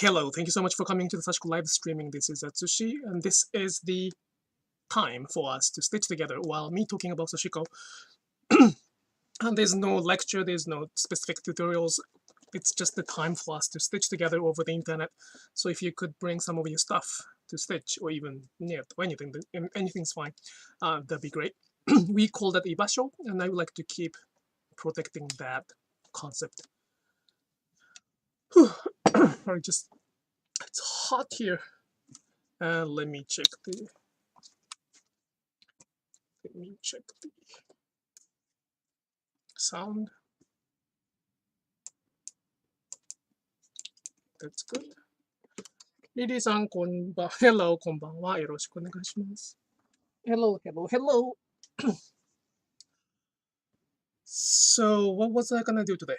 Hello, thank you so much for coming to the Sashiko Live Streaming. This is Atsushi, and this is the time for us to stitch together while me talking about Sashiko. And there's no lecture, there's no specific tutorials. It's just the time for us to stitch together over the internet. So if you could bring some of your stuff to stitch, or even or anything's fine, that'd be great. We call that ibasho, and I would like to keep protecting that concept. It's hot here. Let me check the sound. That's good. リリーさん、こんばんは。Hello, こんばんは。よろしくお願いします。Hello, hello, hello. So, what was I gonna do today?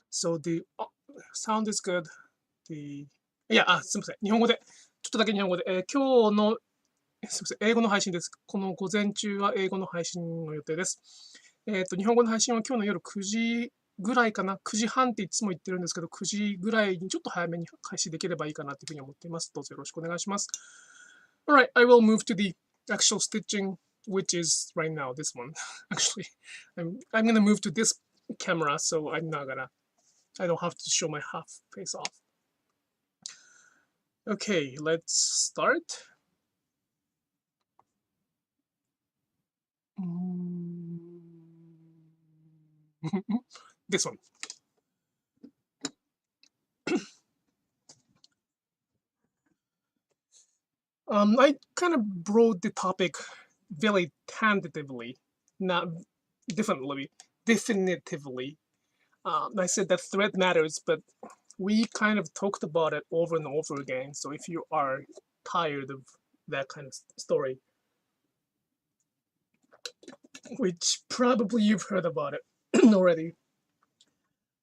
So the sound is good. すみません。日本語で、ちょっとだけ日本語で、今日の、すみません。英語の配信です。この午前中は英語の配信の予定です。日本語の配信は今日の夜9時ぐらいかな。9時半っていつも言ってるんですけど、9時ぐらいにちょっと早めに開始できればいいかなというふうに思っています。どうぞよろしくお願いします。Alright, I will move to the actual stitching, which is right now, this one. Actually, I'm gonna move to this camera, so I don't have to show my half face off. Okay, let's start. This one. I kind of brought the topic very tentatively, not definitively. I said that thread matters, but we kind of talked about it over and over again. So if you are tired of that kind of story, which probably you've heard about it already,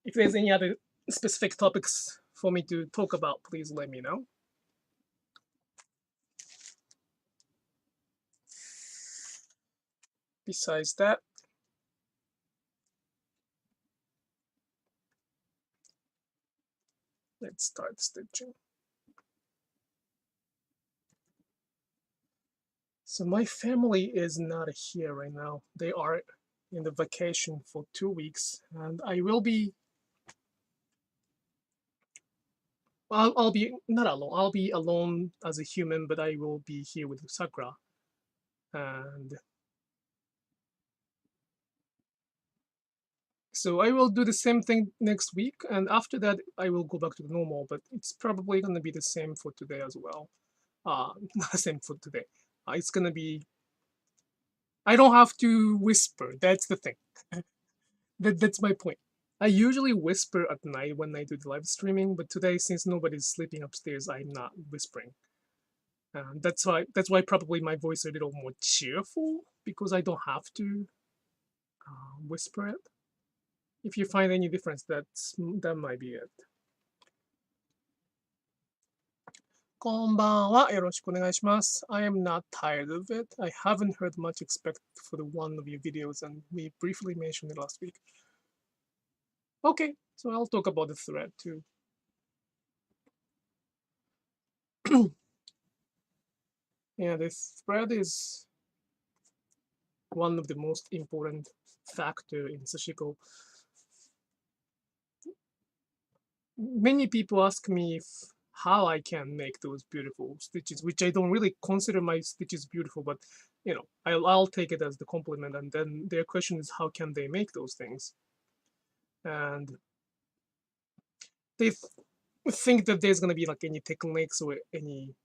if there's any other specific topics for me to talk about, please let me know. Besides that, let's start stitching. So my family is not here right now. They are in the vacation for 2 weeks, and I will be. I'll be not alone. I'll be alone as a human, but I will be here with Sakura. And so I will do the same thing next week, and after that I will go back to the normal, but it's probably going to be the same for today as well. Not the same for today. It's going to be, I don't have to whisper. That's the thing. That's my point. I usually whisper at night when I do the live streaming, but today, since nobody's sleeping upstairs, I'm not whispering. That's why probably my voice is a little more cheerful, because I don't have to whisper it. If you find any difference, that might be it. こんばんは。よろしくお願いします。I am not tired of it. I haven't heard much except for the one of your videos, and we briefly mentioned it last week. Okay, so I'll talk about the thread too. Yeah, this thread is one of the most important factor in Sashiko. Many people ask me how I can make those beautiful stitches, which I don't really consider my stitches beautiful, but you know, I'll take it as the compliment. And then their question is, how can they make those things? And they think that there's going to be like any techniques or any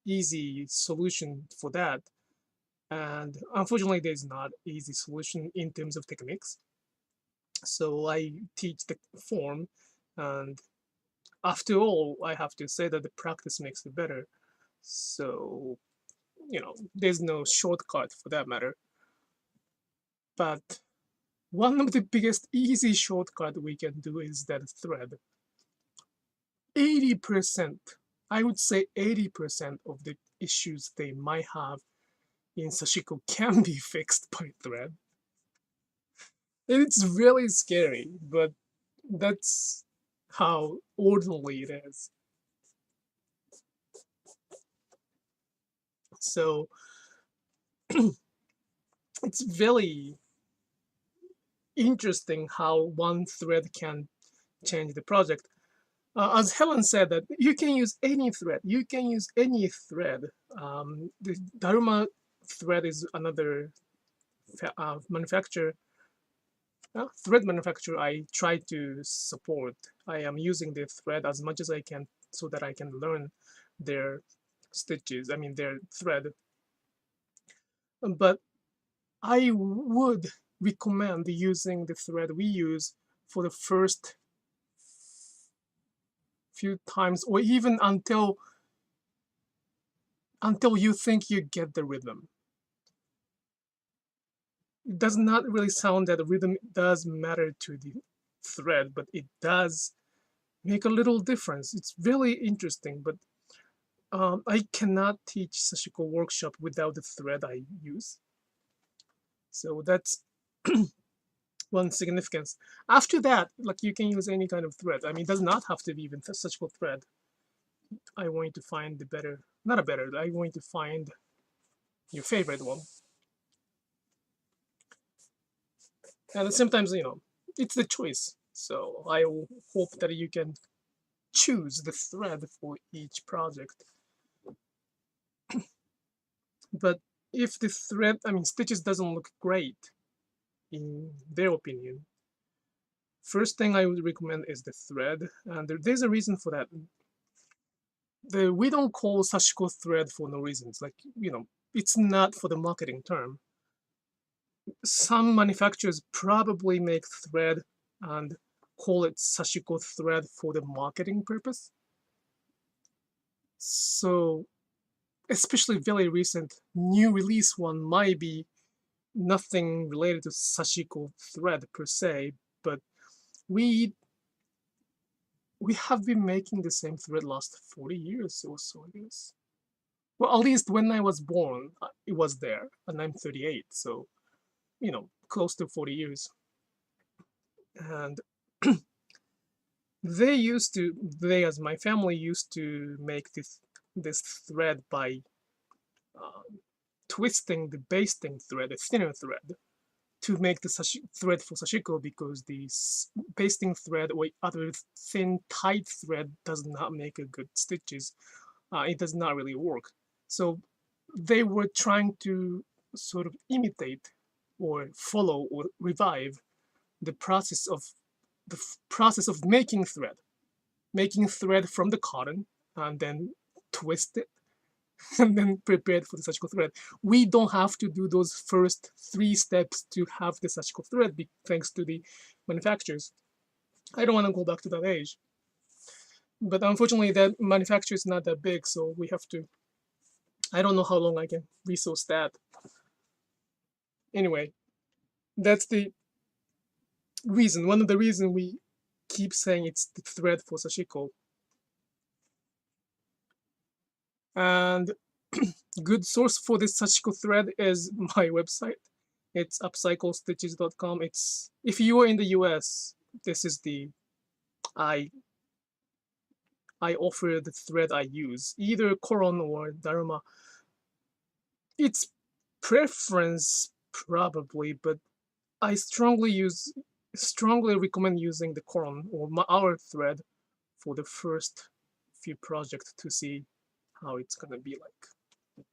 easy solution for that. And unfortunately, there's not easy solution in terms of techniques. So I teach the form, and after all, I have to say that the practice makes it better. So, you know, there's no shortcut for that matter. But one of the biggest easy shortcut we can do is that thread. 80%, I would say 80% of the issues they might have in Sashiko can be fixed by thread. It's really scary, but that's how ordinary it is. So it's very interesting how one thread can change the project. As Helen said, that you can use any thread. You can use any thread. The Dharma thread is another manufacturer, thread manufacturer I try to support. I am using the thread as much as I can so that I can learn their stitches, I mean their thread. But I would recommend using the thread we use for the first few times, or even until you think you get the rhythm. It does not really sound that the rhythm does matter to the thread, but it does make a little difference. It's really interesting, but I cannot teach Sashiko workshop without the thread I use. So that's one significance. After that, like you can use any kind of thread. I mean, it does not have to be even Sashiko thread. I want you to find the better, not a better, I want you to find your favorite one. And sometimes, it's the choice. So I hope that you can choose the thread for each project. But if the thread, I mean, stitches doesn't look great, in their opinion, first thing I would recommend is the thread. And there's a reason for that. We don't call Sashiko thread for no reasons. Like, it's not for the marketing term. Some manufacturers probably make thread and call it Sashiko thread for the marketing purpose. So, especially very recent new release one might be nothing related to Sashiko thread per se, but we have been making the same thread last 40 years or so, I guess. Well, at least when I was born, it was there, and I'm 38, so, close to 40 years. And they as my family used to make this thread by twisting the basting thread, a thinner thread, to make the thread for Sashiko, because the basting thread or other thin tight thread does not make a good stitches. It does not really work. So they were trying to sort of imitate or follow or revive the process of making thread from the cotton, and then twist it and then prepared for the Sashiko thread. We don't have to do those first 3 steps to have the Sashiko thread, thanks to the manufacturers. I don't want to go back to that age. But unfortunately, that manufacturer is not that big, so we have to. I don't know how long I can resource that. Anyway, that's the reason. One of the reasons we keep saying it's the thread for Sashiko. And good source for this Sashiko thread is my website. It's upcyclestitches.com. It's, if you are in the US, this is the I offer the thread I use, either Koron or Dharma. It's preference probably, but I strongly recommend using the Koron or our thread for the first few projects to see how it's gonna be like.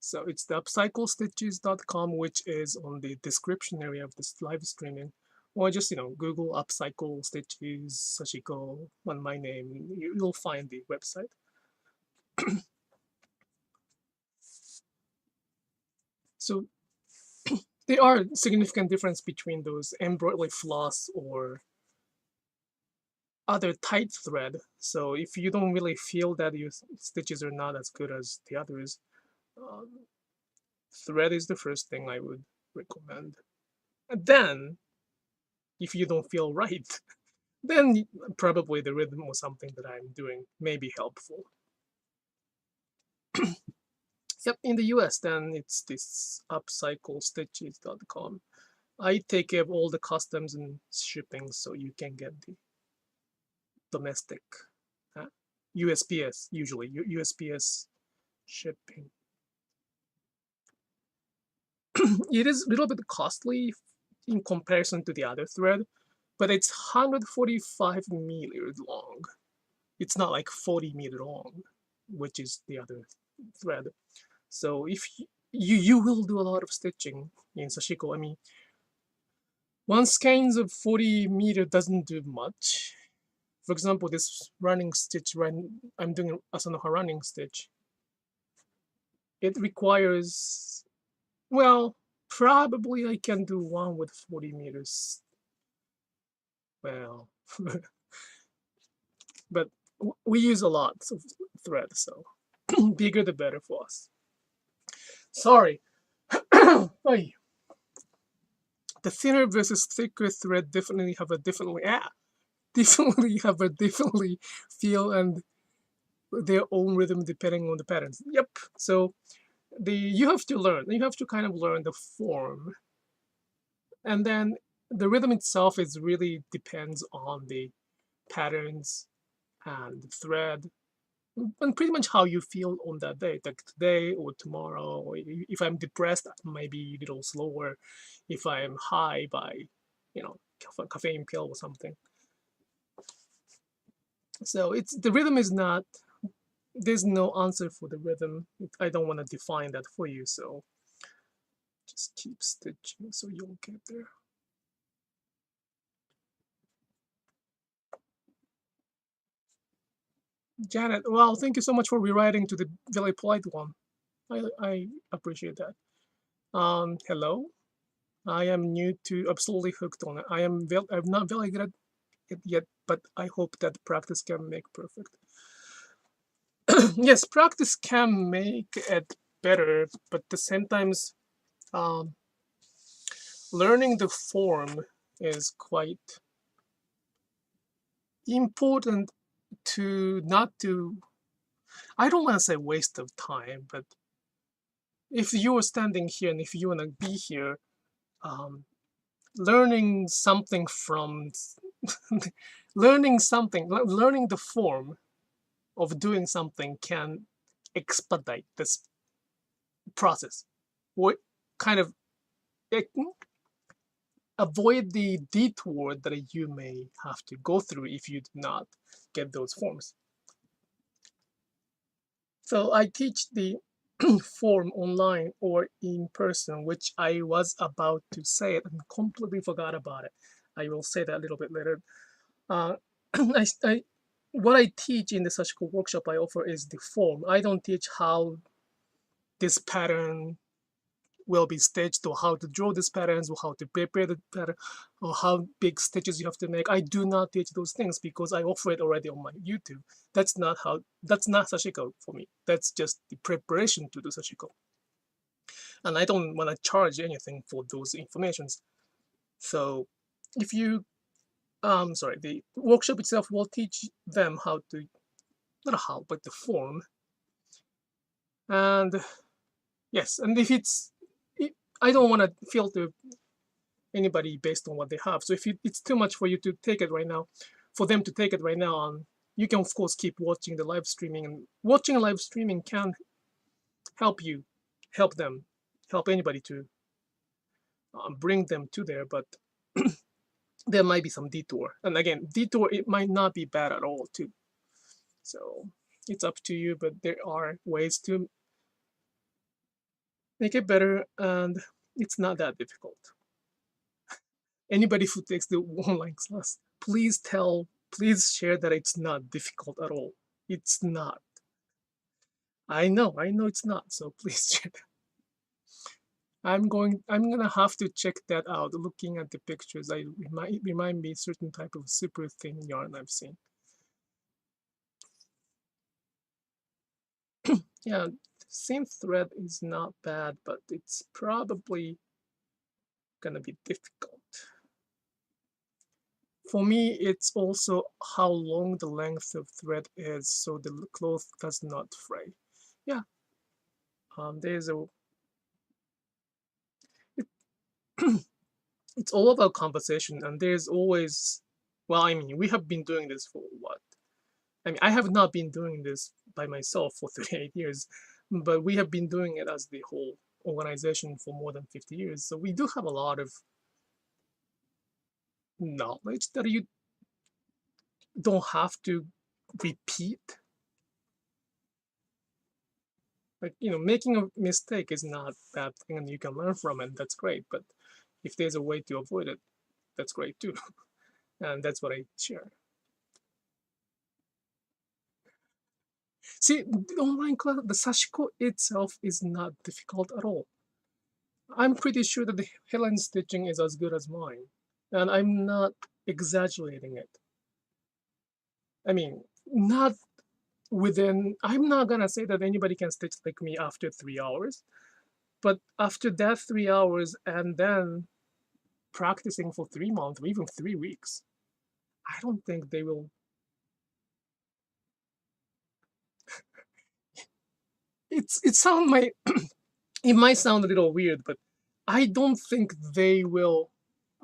So it's the upcyclestitches.com, which is on the description area of this live streaming, or just Google upcycle stitches Sashiko on my name. You'll find the website. So there are significant difference between those embroidery floss or other tight thread. So if you don't really feel that your stitches are not as good as the others, thread is the first thing I would recommend. And then, if you don't feel right, then probably the rhythm or something that I'm doing may be helpful. Yep, in the US, then it's this upcyclestitches.com. I take care of all the customs and shipping, so you can get the domestic USPS, usually USPS shipping. It is a little bit costly in comparison to the other thread, but it's 145 meters long. It's not like 40 meters long, which is the other thread. So if you will do a lot of stitching in Sashiko. I mean, one skeins of 40 meter doesn't do much. For example, this running stitch, I'm doing Asanoha running stitch. It requires, well, probably I can do one with 40 meters. Well, but we use a lot of thread, so bigger the better for us. Sorry. The thinner versus thicker thread definitely have a differently feel and their own rhythm depending on the patterns. Yep. So you have to kind of learn the form, and then the rhythm itself is really depends on the patterns and the thread, and pretty much how you feel on that day, like today or tomorrow. Or if I'm depressed, maybe a little slower. If I'm high by, caffeine pill or something. So the rhythm is not. There's no answer for the rhythm. I don't want to define that for you, so just keep stitching so you'll get there. Janet, well, thank you so much for rewriting to the very polite one. I appreciate that. Hello. I am new to absolutely hooked on it. I'm not very good at it yet, but I hope that practice can make perfect. Yes, practice can make it better, but at the same times, learning the form is quite important to not do. I don't want to say waste of time, but if you're standing here and if you want to be here, learning something from learning the form of doing something can expedite this process. What kind of avoid the detour that you may have to go through if you do not get those forms. So I teach the form online or in person, which I was about to say it and completely forgot about it. I will say that a little bit later. What I teach in the Sashiko workshop I offer is the form. I don't teach how this pattern will be stitched or how to draw these patterns or how to prepare the pattern or how big stitches you have to make. I do not teach those things because I offer it already on my YouTube. That's not Sashiko for me. That's just the preparation to do Sashiko. And I don't want to charge anything for those informations. So if you the workshop itself will teach them how to, not how, but the form. And yes, and if I don't want to filter anybody based on what they have. So if it's too much for you to take it right now, for them to take it right now, you can of course keep watching the live streaming, and watching live streaming can help them, help anybody to bring them to there, but there might be some detour. And again, detour, it might not be bad at all too. So it's up to you, but there are ways to make it better, and it's not that difficult. Anybody who takes the online class, please share that it's not difficult at all. It's not. I know it's not, so please share that. I'm gonna have to check that out. Looking at the pictures, it remind me certain type of super thin yarn I've seen. Yeah, same thread is not bad, but it's probably gonna be difficult. For me, it's also how long the length of thread is, so the cloth does not fray. Yeah, there's a it's all about conversation, and there's always, well, I mean, we have been doing this for what? I mean, I have not been doing this by myself for 38 years, but we have been doing it as the whole organization for more than 50 years. So we do have a lot of knowledge that you don't have to repeat. Like, making a mistake is not a bad thing and you can learn from it. That's great. But if there's a way to avoid it, that's great too. And that's what I share. See, the online class, the Sashiko itself is not difficult at all. I'm pretty sure that the Helen stitching is as good as mine. And I'm not exaggerating it. I mean, not I'm not gonna say that anybody can stitch like me after 3 hours, but after that 3 hours and then practicing for 3 months or even 3 weeks, I don't think they will. It might sound a little weird, but I don't think they would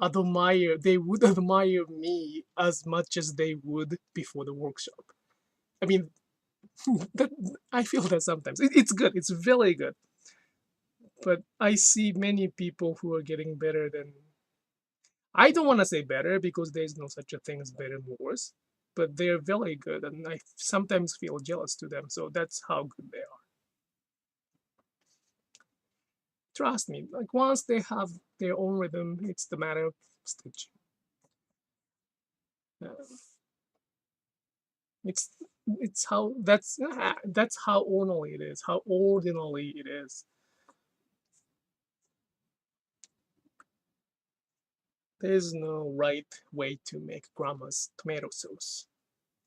admire me as much as they would before the workshop. I mean, that, I feel that sometimes. It's good, it's really good. But I see many people who are getting better than. I don't want to say better because there's no such a thing as better and worse, but they're very good, and I sometimes feel jealous to them. So that's how good they are. Trust me, like once they have their own rhythm, it's the matter of stitching. It's how that's how ordinary it is. How ordinary it is. There's no right way to make grandma's tomato sauce.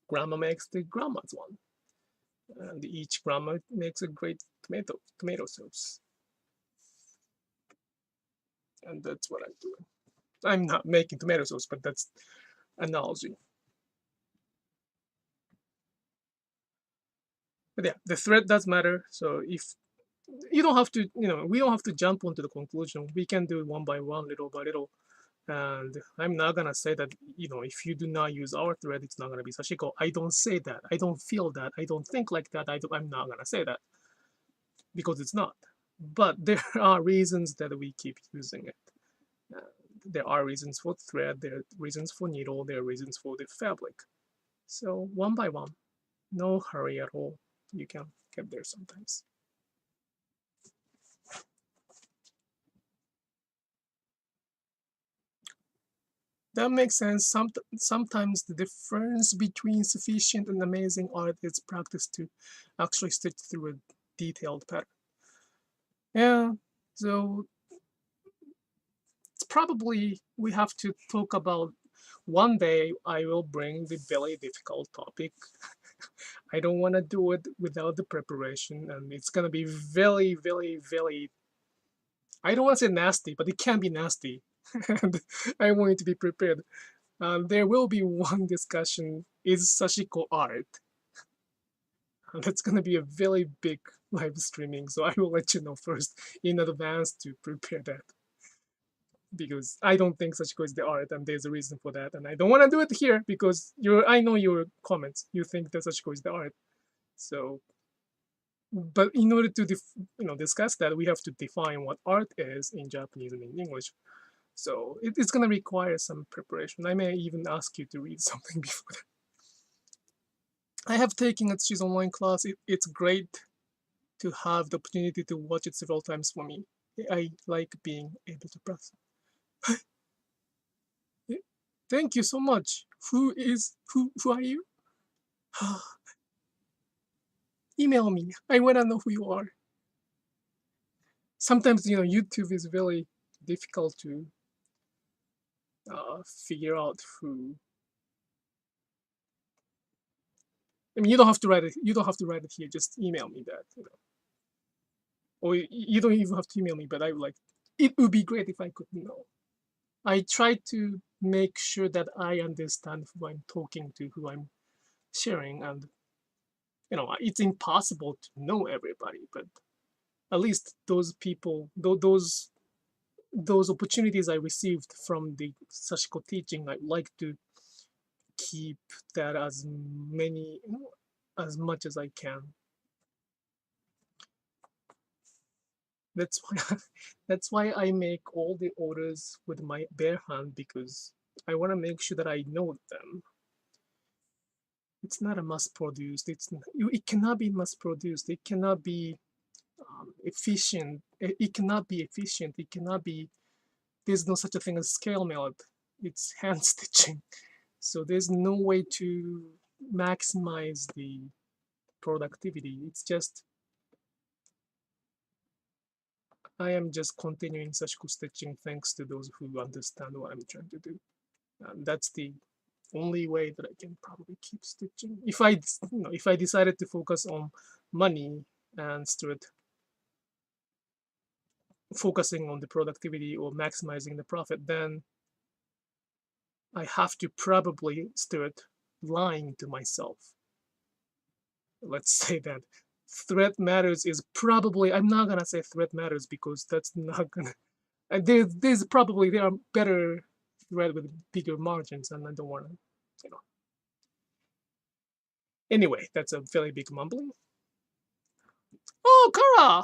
Grandma makes the grandma's one, and each grandma makes a great tomato sauce. And that's what I'm doing. I'm not making tomato sauce, but that's analogy. But yeah, the thread does matter. So if you don't have to, we don't have to jump onto the conclusion. We can do it one by one, little by little. And I'm not gonna say that, if you do not use our thread, it's not gonna be Sashiko. I don't say that. I don't feel that. I don't think like that. I'm not gonna say that because it's not. But there are reasons that we keep using it. There are reasons for thread, there are reasons for needle, there are reasons for the fabric. So one by one, no hurry at all. You can get there sometimes. That makes sense. Sometimes the difference between sufficient and amazing art is practice to actually stitch through a detailed pattern. Yeah, so it's probably we have to talk about one day I will bring the very difficult topic. I don't want to do it without the preparation, and it's gonna be very, very, very. I don't want to say nasty, but it can be nasty, and I want you to be prepared. There will be one discussion: is Sashiko art? And that's gonna be a very big live streaming, so I will let you know first in advance to prepare that. Because I don't think Sashiko is the art, and there's a reason for that. And I don't want to do it here because I know your comments. You think that Sashiko is the art, so. But in order to discuss that, we have to define what art is in Japanese and in English. So it's gonna require some preparation. I may even ask you to read something before that. I have taken Atsushi's online class. It's great to have the opportunity to watch it several times for me. I like being able to practice. Thank you so much. Who are you? Email me. I wanna know who you are. Sometimes YouTube is very difficult to figure out who. I mean, you don't have to write it. You don't have to write it here. Just email me that. Or you don't even have to email me. But I would like. It would be great if I could know. I try to make sure that I understand who I'm talking to, who I'm sharing, and it's impossible to know everybody, but at least those people, those those opportunities I received from the Sashiko teaching, I'd like to keep that as much as I can. That's why that's why I make all the orders with my bare hand, because I want to make sure that I know them. It's not a mass-produced. It cannot be mass-produced. It cannot be efficient. It cannot be efficient. It cannot be. There's no such a thing as scale melt. It's hand stitching. So there's no way to maximize the productivity. It's just, I am just continuing Sashiko stitching thanks to those who understand what I'm trying to do. That's the only way that I can probably keep stitching. If I decided to focus on money and start focusing on the productivity or maximizing the profit, then I have to probably start lying to myself. Let's say that thread matters is probably, I'm not gonna say thread matters because that's not gonna, there are better thread with bigger margins, and I don't want to, Anyway, that's a very big mumbling. Oh, Kara!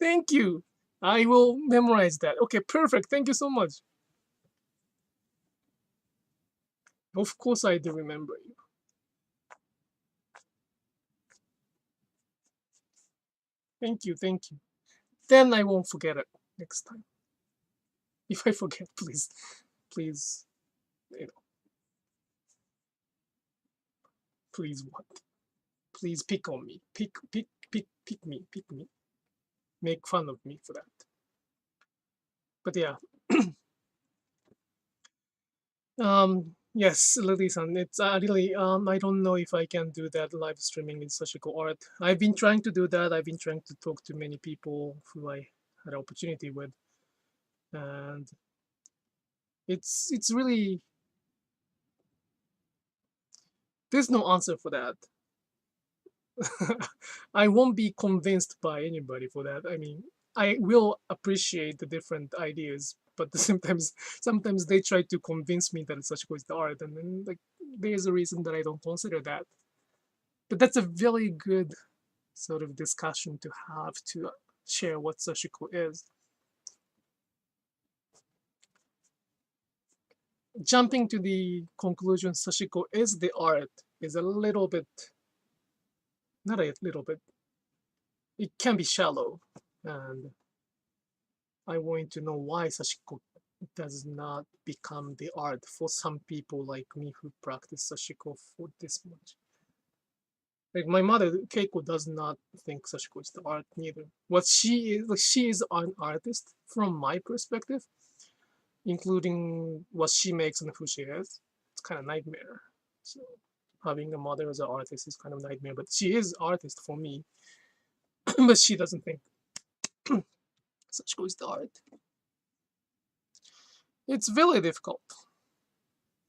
Thank you. I will memorize that. Okay, perfect. Thank you so much. Of course I do remember you. Thank you, thank you. Then I won't forget it next time. If I forget, please, please, please what? Please pick on me. Pick me. Make fun of me for that. But yeah. Yes, Lily-san, it's really, I don't know if I can do that live streaming in Sashiko art. I've been trying to do that. I've been trying to talk to many people who I had an opportunity with. And it's really, there's no answer for that. I won't be convinced by anybody for that. I mean, I will appreciate the different ideas, but sometimes they try to convince me that Sashiko is the art, and then like there's a reason that I don't consider that. But that's a very good sort of discussion to have to share what Sashiko is. Jumping to the conclusion Sashiko is the art is a little bit, not a little bit, it can be shallow, and I want to know why Sashiko does not become the art for some people like me who practice Sashiko for this much. Like my mother, Keiko, does not think Sashiko is the art neither. What she is an artist from my perspective, including what she makes and who she is. It's kind of nightmare. So having a mother as an artist is kind of nightmare, but she is artist for me. But she doesn't think Sashiko is the art. It's very difficult.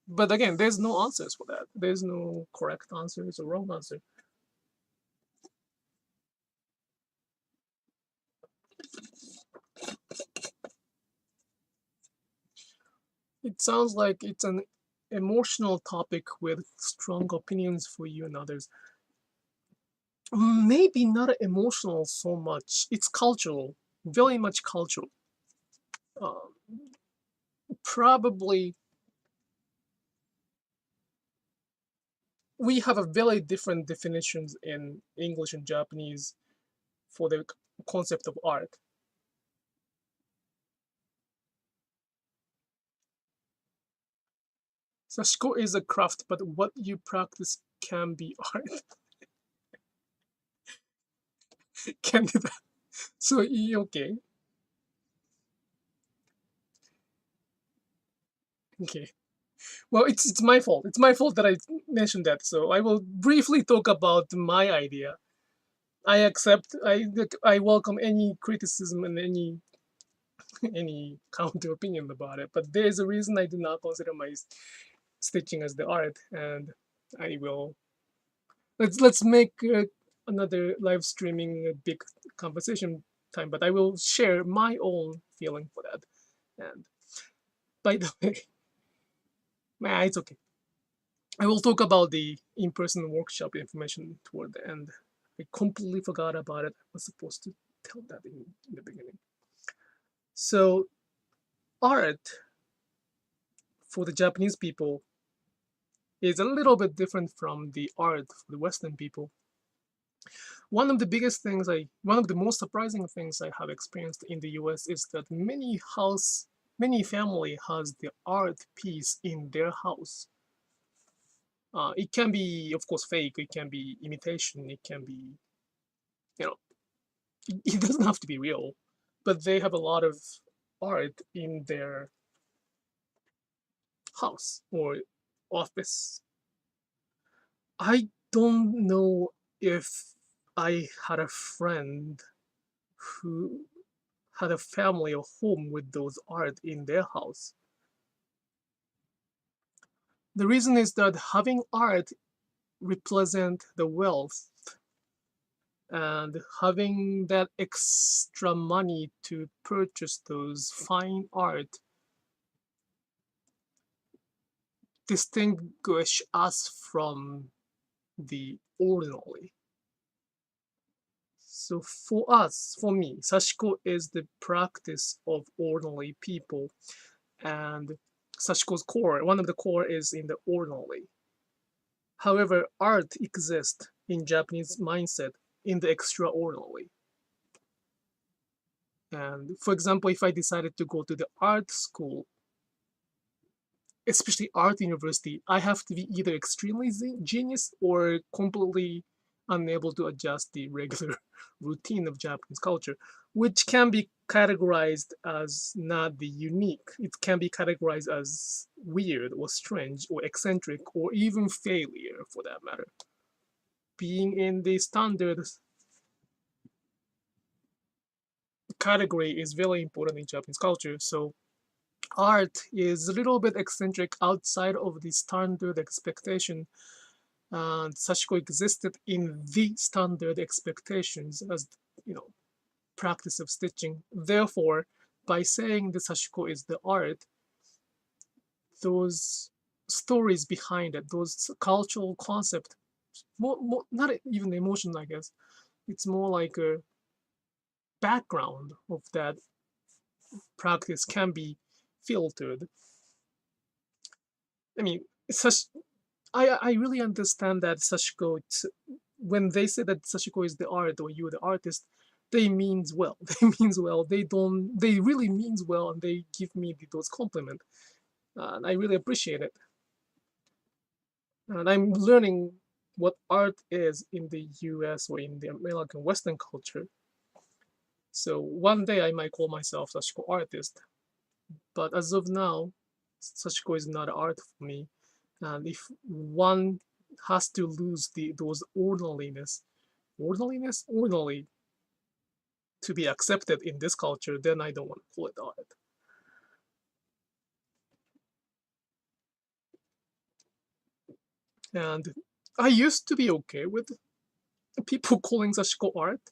But again, there's no answers for that. There's no correct answers or wrong answer. It sounds like it's an emotional topic with strong opinions for you and others. Maybe not emotional so much. It's cultural, very much cultural. Probably we have a very different definitions in English and Japanese for the concept of art. Sashiko is a craft, but what you practice can be art. Can do that. So, okay. Okay. Well, it's my fault. It's my fault that I mentioned that. So I will briefly talk about my idea. I accept. I welcome any criticism and any counter opinion about it. But there's a reason I do not consider my stitching as the art, and I will. Let's make another live streaming big conversation time, but I will share my own feeling for that. And by the way, it's okay. I will talk about the in-person workshop information toward the end. I completely forgot about it. I was supposed to tell that in the beginning. So art for the Japanese people is a little bit different from the art for the Western people. One of the most surprising things I have experienced in the US is that many family has the art piece in their house. It can be, of course, fake. It can be imitation. It can be, it doesn't have to be real, but they have a lot of art in their house or office. I don't know if I had a friend who had a family or home with those art in their house. The reason is that having art represent the wealth, and having that extra money to purchase those fine art distinguish us from the ordinary. So for me, Sashiko is the practice of ordinary people, and Sashiko's core, one of the core is in the ordinary. However, art exists in Japanese mindset in the extraordinary. And for example, if I decided to go to the art school, especially art university, I have to be either extremely genius or completely unable to adjust the regular routine of Japanese culture, which can be categorized as not the unique. It can be categorized as weird or strange or eccentric or even failure for that matter. Being in the standard category is very important in Japanese culture. So art is a little bit eccentric outside of the standard expectation, and Sashiko existed in the standard expectations as practice of stitching. Therefore, by saying the Sashiko is the art, those stories behind it, those cultural concepts, not even emotion, I guess, it's more like a background of that practice can be filtered. I mean, I really understand that Sashiko, when they say that Sashiko is the art or you're the artist, they means well. They means well. They really means well, and they give me those compliments. And I really appreciate it. And I'm learning what art is in the US or in the American Western culture. So one day I might call myself Sashiko artist. But as of now, Sashiko is not art for me. And if one has to lose those ordinary, to be accepted in this culture, then I don't want to call it art. And I used to be okay with people calling Sashiko art.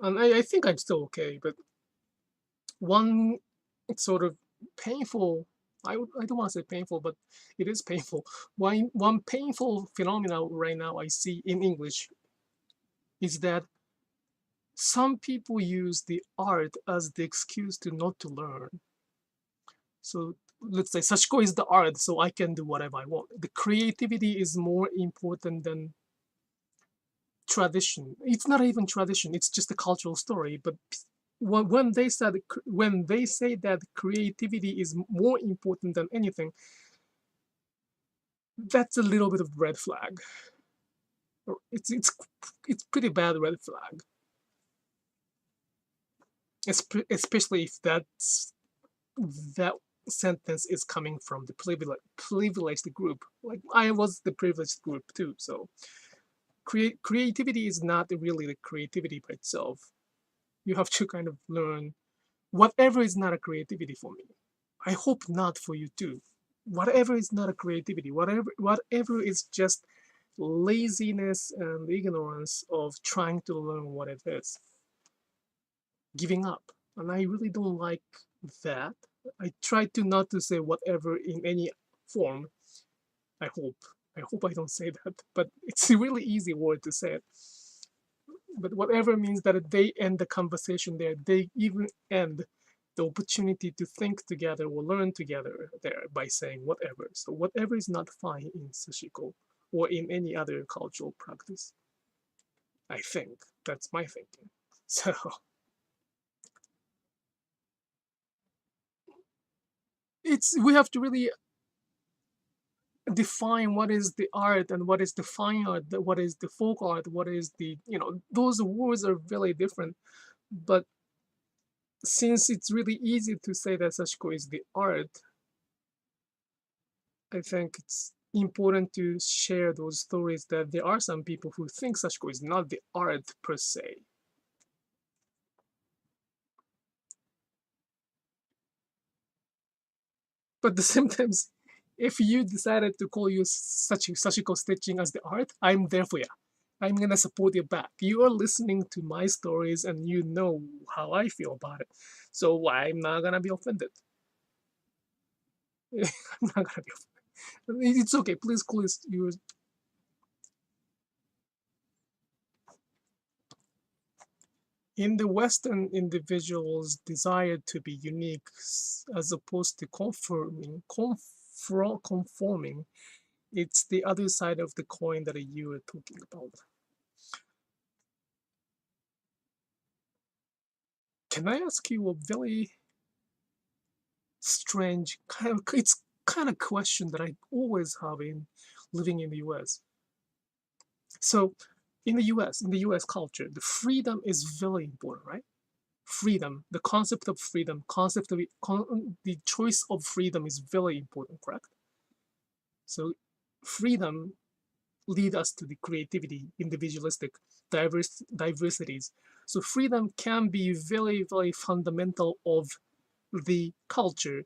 And I think I'm still okay, but one sort of painful, I don't want to say painful, but it is painful. One painful phenomenon right now I see in English is that some people use the art as the excuse to not to learn. So let's say Sashiko is the art, so I can do whatever I want. The creativity is more important than tradition. It's not even tradition, it's just a cultural story. But when they say that creativity is more important than anything, that's a little bit of red flag. It's pretty bad red flag, especially if that sentence is coming from the privileged group. Like I was the privileged group too. So creativity is not really the creativity by itself. You have to kind of learn whatever is not a creativity for me. I hope not for you too. Whatever is not a creativity, whatever is just laziness and ignorance of trying to learn what it is. giving up. And I really don't like that. I try to not to say whatever in any form. I hope. I hope I don't say that, but it's a really easy word to say it. But whatever means that they end the conversation there. They even end the opportunity to think together or learn together there by saying whatever. So whatever is not fine in Sashiko or in any other cultural practice. I think that's my thinking. So we have to really define what is the art and what is the fine art, what is the folk art, what is the, those words are really different. But since it's really easy to say that Sashiko is the art, I think it's important to share those stories that there are some people who think Sashiko is not the art per se. But at the same time, if you decided to call you Sashiko stitching as the art, I'm there for you. I'm gonna support you back. You are listening to my stories and you know how I feel about it. So I'm not gonna be offended. I'm not gonna be offended. It's okay. Please call you. In the Western, individuals desire to be unique as opposed to conforming. It's the other side of the coin that you were talking about. Can I ask you a very strange it's kind of question that I always have in living in the US. So in the US culture, the freedom is very important, right? Freedom, the concept of freedom, the choice of freedom is very important, correct? So freedom lead us to the creativity, individualistic, diversities. So freedom can be very, very fundamental of the culture.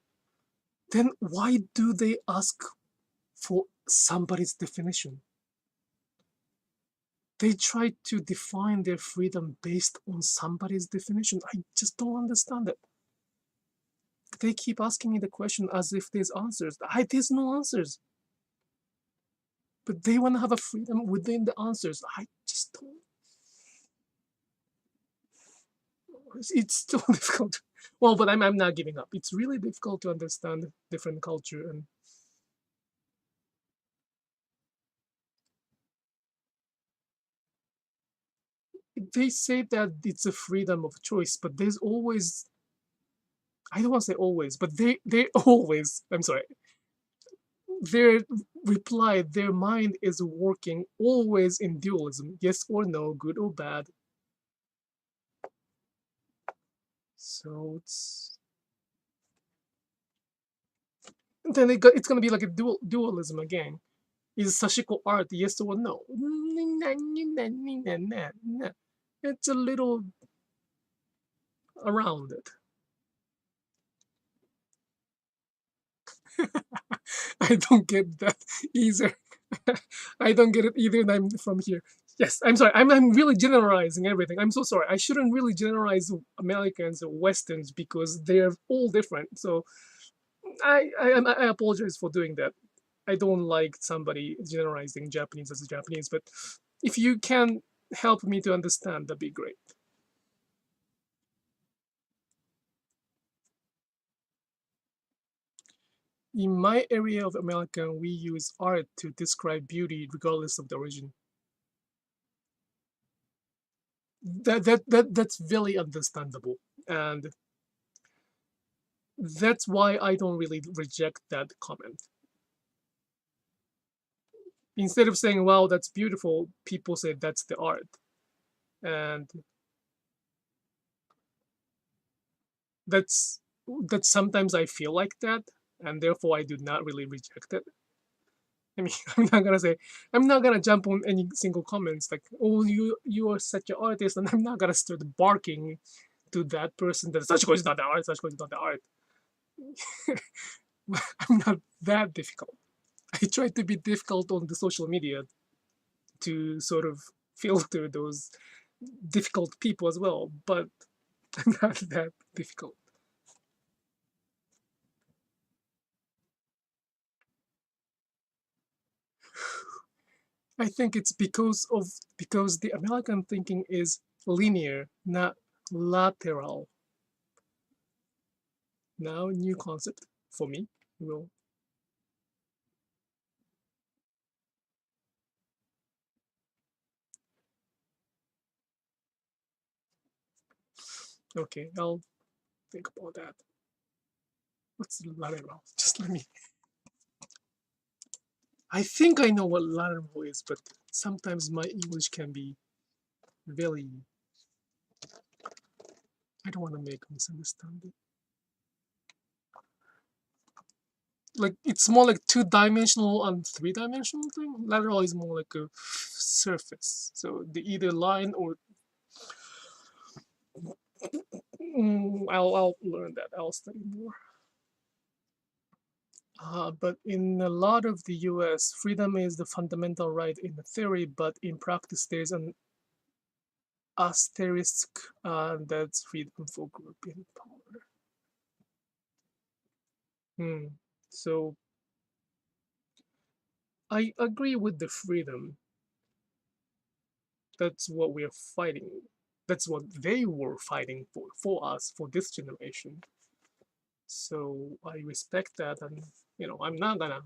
Then why do they ask for somebody's definition? They try to define their freedom based on somebody's definition. I just don't understand it. They keep asking me the question as if there's answers. There's no answers. But they want to have a freedom within the answers. I just don't. It's still difficult. Well, but I'm not giving up. It's really difficult to understand different culture and they say that it's a freedom of choice, but there's always, I don't want to say always, but they always, I'm sorry, their reply, their mind is working always in dualism, yes or no, good or bad. So then it's gonna be like a dualism again. Is Sashiko art, yes or no? It's a little around it. I don't get that either. I don't get it either, and I'm from here. Yes, I'm sorry. I'm really generalizing everything. I'm so sorry. I shouldn't really generalize Americans or Westerns because they're all different. So I apologize for doing that. I don't like somebody generalizing Japanese as a Japanese, but if you can help me to understand, that'd be great. In my area of America, we use art to describe beauty regardless of the origin. That's very understandable, and that's why I don't really reject that comment. Instead of saying, wow, that's beautiful, people say that's the art. And that's sometimes I feel like that, and therefore I do not really reject it. I mean, I'm not gonna jump on any single comments like, oh, you are such an artist, and I'm not gonna start barking to that person that Sashiko is not the art, Sashiko is not the art. I'm not that difficult. I try to be difficult on the social media to sort of filter those difficult people as well. But not that difficult. I think it's because the American thinking is linear, not lateral. Now, new concept for me. Well, okay, I'll think about that. What's lateral? Just let me. I think I know what lateral is, but sometimes my English can be very. I don't want to make a misunderstanding. Like it's more like two-dimensional and three-dimensional thing. Lateral is more like a surface, so the either line or. I'll learn that. I'll study more. But in a lot of the U.S., freedom is the fundamental right in the theory, but in practice, there's an asterisk that's freedom for group in power. So I agree with the freedom. That's what we're fighting. That's what they were fighting for us, for this generation. So I respect that, and I'm not gonna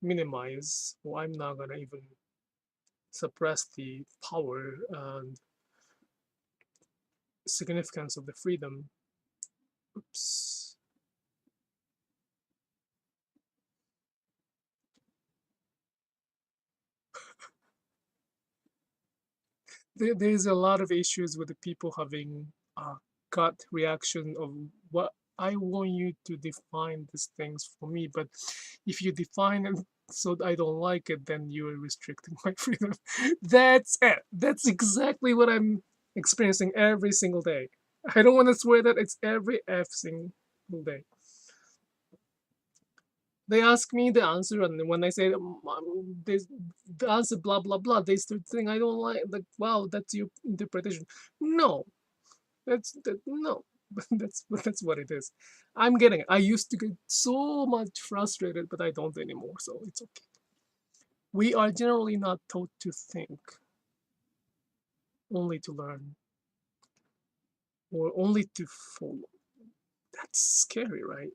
minimize, or I'm not gonna even suppress the power and significance of the freedom. Oops. There's a lot of issues with the people having a gut reaction of what I want you to define these things for me, but if you define it so I don't like it, then you're restricting my freedom. That's it. That's exactly what I'm experiencing every single day. I don't want to swear that it's every F single day. They ask me the answer, and when I say this, the answer blah blah blah, they start saying I don't like wow, that's your interpretation. No, no. That's what it is. I'm getting it. I used to get so much frustrated, but I don't anymore, so it's okay. We are generally not taught to think, only to learn, or only to follow. That's scary, right?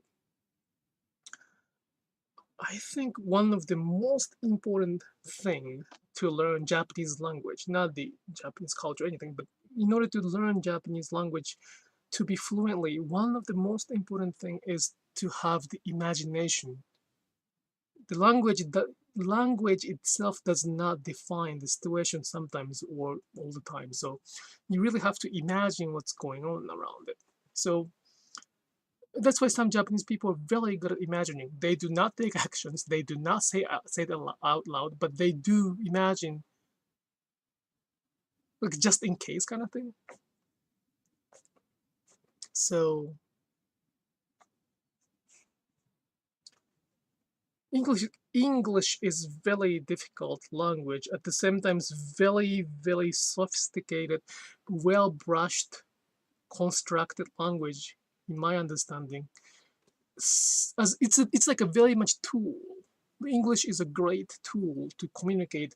I think one of the most important thing to learn Japanese language, not the Japanese culture or anything, but in order to learn Japanese language to be fluently, one of the most important thing is to have the imagination. The language itself does not define the situation sometimes or all the time. So you really have to imagine what's going on around it. So that's why some Japanese people are very good at imagining. They do not take actions. They do not say it out loud, but they do imagine, like just in case kind of thing. So English is very difficult language. At the same time, it's very sophisticated, well brushed, constructed language. In my understanding, as it's like a very much tool. English is a great tool to communicate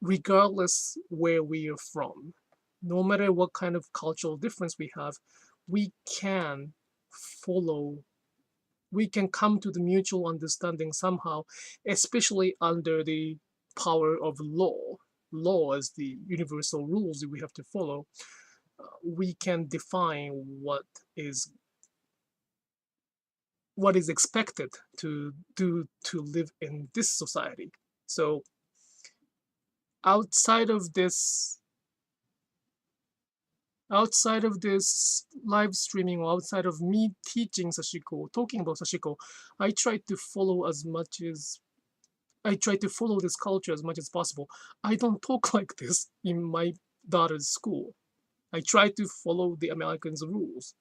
regardless where we are from. No matter what kind of cultural difference we have, we can follow, we can come to the mutual understanding somehow, especially under the power of law. Law as the universal rules that we have to follow. We can define is what is expected to do to live in this society. So outside of this live streaming, or outside of me teaching Sashiko, talking about Sashiko, I try to follow this culture as much as possible. I don't talk like this in my daughter's school. I try to follow the Americans' rules.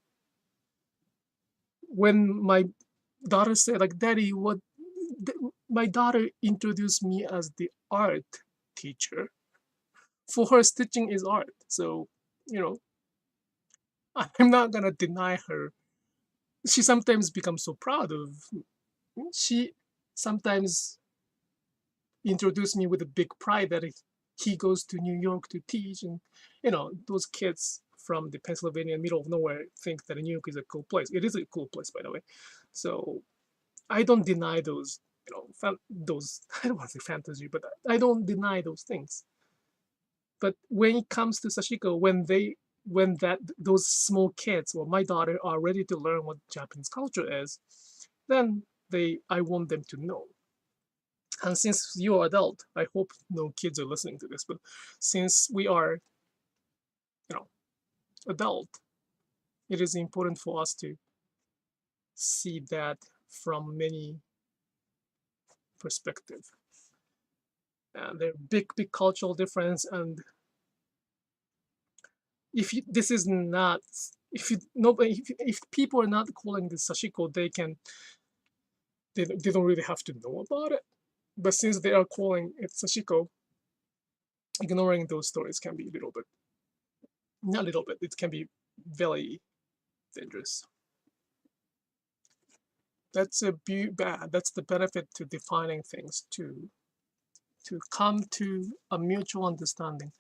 When my daughter said, like, Daddy, my daughter introduced me as the art teacher. For her, stitching is art. So, I'm not gonna deny her. She sometimes becomes so proud of. She sometimes introduced me with a big pride that he goes to New York to teach, and those kids from the Pennsylvania middle of nowhere think that New York is a cool place. It is a cool place, by the way. So I don't deny those, those. I don't want to say fantasy, but I don't deny those things. But when it comes to Sashiko, when those small kids or my daughter are ready to learn what Japanese culture is, then I want them to know. And since you're adult, I hope no kids are listening to this, but since we are, adult, it is important for us to see that from many perspectives. And there are big cultural difference, and this is not, if people are not calling this Sashiko, they don't really have to know about it. But since they are calling it Sashiko, ignoring those stories can be not a little bit, it can be very dangerous. That's that's the benefit to defining things, to come to a mutual understanding.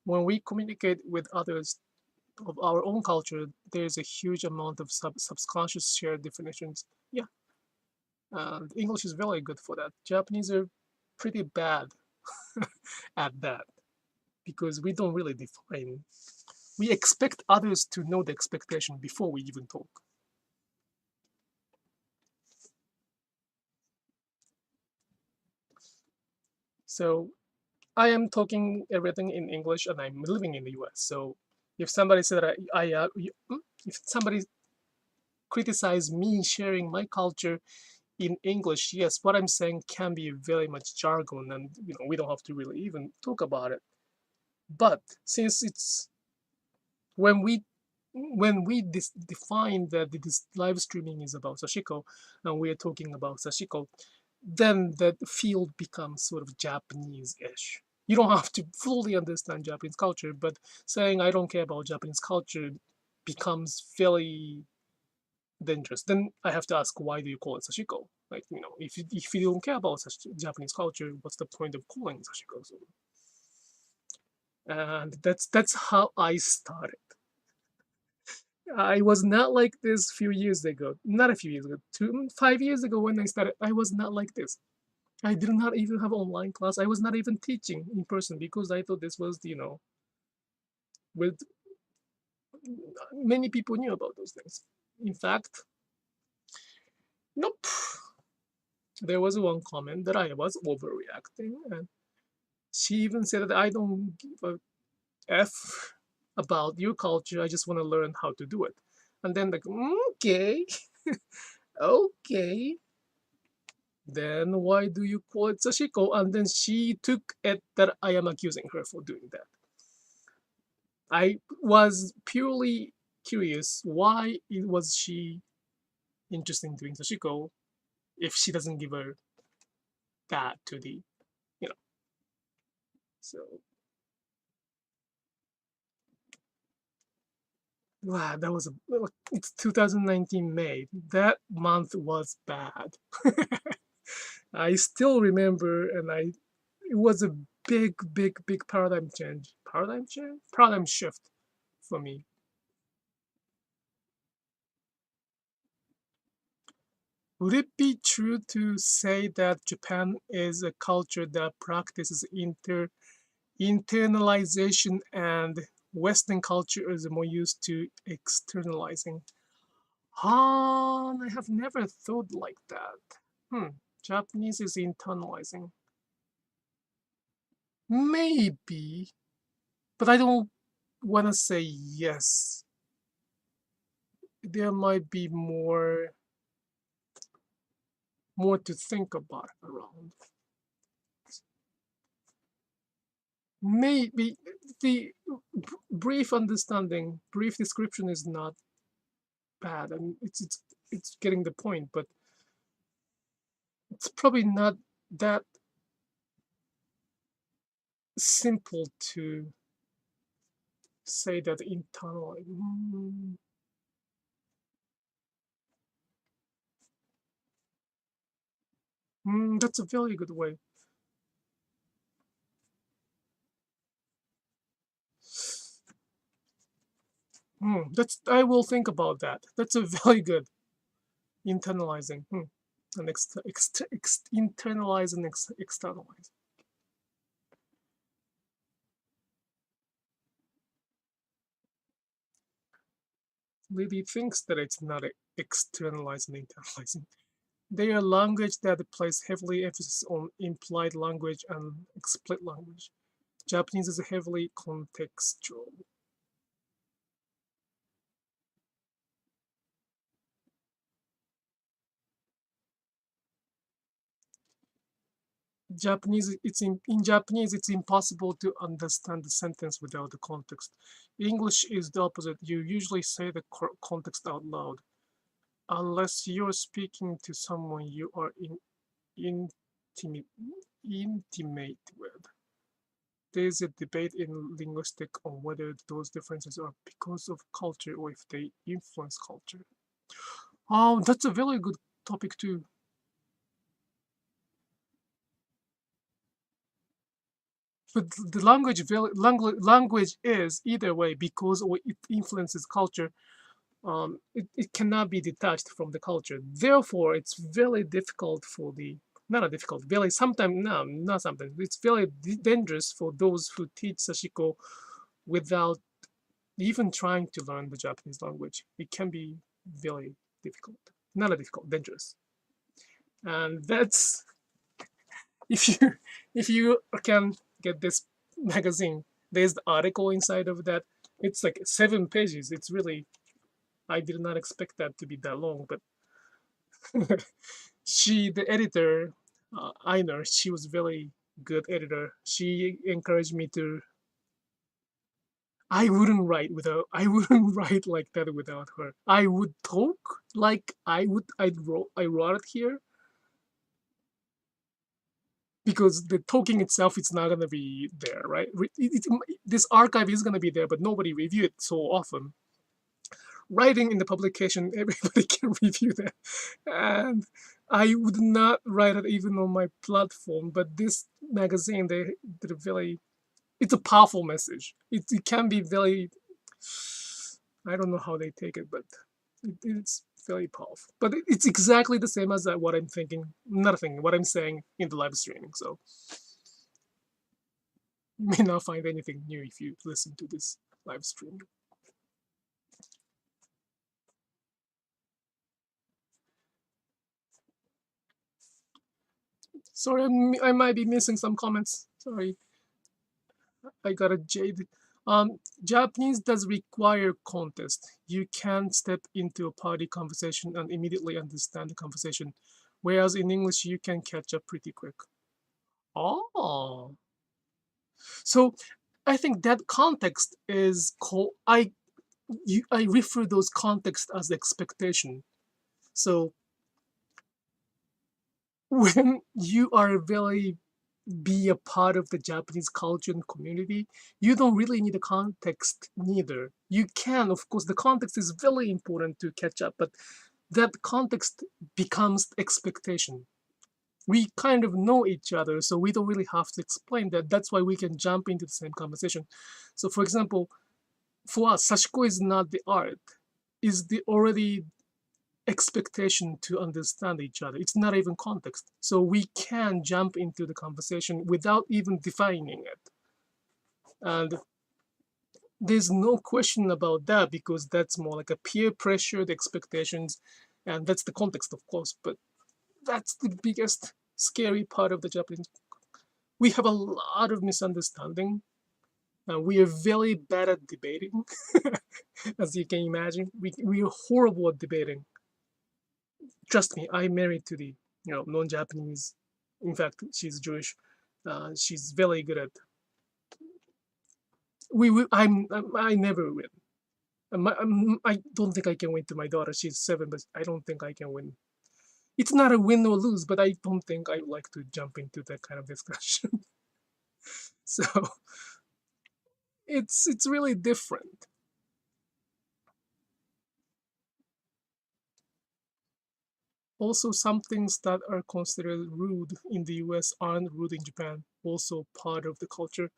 When we communicate with others of our own culture, there's a huge amount of subconscious shared definitions. Yeah, and English is very good for that. Japanese are pretty bad at that because we don't really define. We expect others to know the expectation before we even talk. So I am talking everything in English and I'm living in the US. So if somebody said if somebody criticize me sharing my culture in English, yes, what I'm saying can be very much jargon, and we don't have to really even talk about it. But since it's when we define that this live streaming is about Sashiko, and we are talking about Sashiko, then that field becomes sort of Japanese-ish. You don't have to fully understand Japanese culture, but saying I don't care about Japanese culture becomes very dangerous. Then I have to ask, why do you call it Sashiko? Like, if you don't care about such Japanese culture, what's the point of calling it Sashiko? So, and that's how I started. I was not like this a few years ago. Not a few years ago, 5 years ago when I started, I was not like this. I did not even have online class. I was not even teaching in person because I thought this was, with many people knew about those things. In fact, nope. There was one comment that I was overreacting, and she even said that I don't give a F about your culture. I just want to learn how to do it. And then like, okay, okay. Then why do you call it Sashiko? And then she took it that I am accusing her for doing that. I was purely curious why was she interested in doing Sashiko if she doesn't give her that to the, so. Wow, it's 2019 May. That month was bad. I still remember, and it was a big paradigm change. Paradigm change? Paradigm shift for me. Would it be true to say that Japan is a culture that practices internalization and Western culture is more used to externalizing? I have never thought like that. Japanese is internalizing. Maybe, but I don't want to say yes. There might be more to think about around. Maybe the brief description is not bad. I mean, it's getting the point, but it's probably not that simple to say that internally. That's a very good way. I will think about that. That's a very good internalizing. And internalize and externalize. Lily thinks that it's not externalizing and internalizing. They are language that place heavily emphasis on implied language and explicit language. Japanese is heavily contextual. Japanese, in Japanese, it's impossible to understand the sentence without the context. English is the opposite. You usually say the context out loud. Unless you're speaking to someone you are intimate with. There's a debate in linguistics on whether those differences are because of culture or if they influence culture. Oh, that's a very good topic too. But the language is either way because or it influences culture. It cannot be detached from the culture. Therefore, it's very difficult for the not a difficult, very sometimes no, not sometimes. It's very dangerous for those who teach Sashiko without even trying to learn the Japanese language. It can be very difficult, not a difficult, dangerous, and that's if you can get this magazine. There's the article inside of that. It's like 7 pages. It's really I did not expect that to be that long, but the editor, Einar, she was very good editor. She encouraged me to. I wouldn't write without. I wouldn't write like that without her. I would talk like I would. I wrote it here because the talking itself is not gonna be there, right? This archive is gonna be there, but nobody review it so often. Writing in the publication, everybody can review that. And I would not write it even on my platform, but this magazine, they did a very, it's a powerful message. It can be very, I don't know how they take it, but it's very powerful. But it's exactly the same as what I'm thinking, not thinking, what I'm saying in the live streaming. So you may not find anything new if you listen to this live stream. Sorry, I might be missing some comments. Sorry, I got a jade. Japanese does require context. You can step into a party conversation and immediately understand the conversation, whereas in English you can catch up pretty quick. Oh, so I think that context is called. I refer those context as expectation. So when you are very be a part of the Japanese culture and community, you don't really need a context neither. You can, of course, the context is very important to catch up, but that context becomes expectation. We kind of know each other, so we don't really have to explain that. That's why we can jump into the same conversation. So, for example, for us, Sashiko is not the art, is the already expectation to understand each other. It's not even context. So we can jump into the conversation without even defining it. And there's no question about that because that's more like a peer pressure, the expectations, and that's the context, of course. But that's the biggest scary part of the Japanese. We have a lot of misunderstanding. We are very bad at debating, as you can imagine. We are horrible at debating. Trust me, I'm married to the non-Japanese. In fact, she's Jewish. She's very good at. I never win. I don't think I can win to my daughter. She's 7, but I don't think I can win. It's not a win or lose, but I don't think I like to jump into that kind of discussion. So it's really different. Also, some things that are considered rude in the US aren't rude in Japan. Also, part of the culture.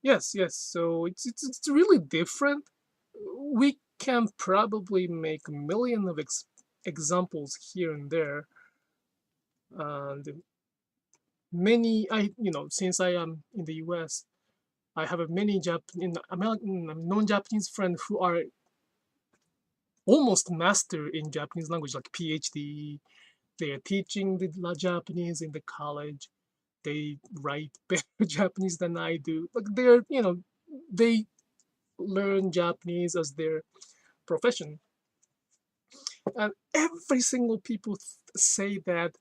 Yes, yes. So it's really different. We can probably make a million of examples here and there, and many. Since I am in the US, I have a many American non-Japanese friends who are almost master in Japanese language, like PhD. They are teaching the Japanese in the college. They write better Japanese than I do. Like they learn Japanese as their profession. And every single people say that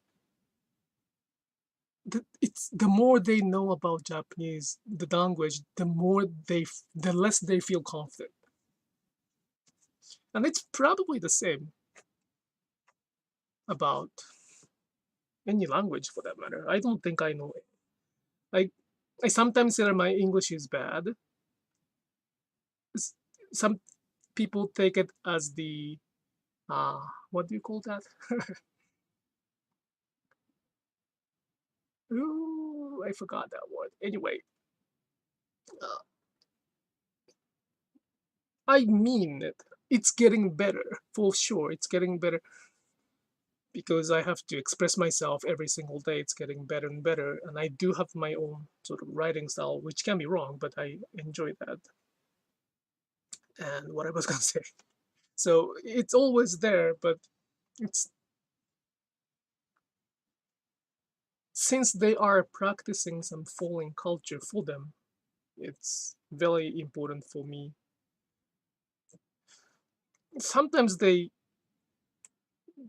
it's the more they know about Japanese, the language, the less they feel confident. And it's probably the same about any language for that matter. I don't think I know it. I sometimes say that my English is bad. Some people take it as the what do you call that? Ooh, I forgot that word. Anyway, uh, I mean it. It's getting better for sure. It's getting better because I have to express myself every single day. It's getting better and better, and I do have my own sort of writing style, which can be wrong, but I enjoy that. And what I was gonna say. So it's always there, but it's since they are practicing some foreign culture for them, it's very important for me. Sometimes they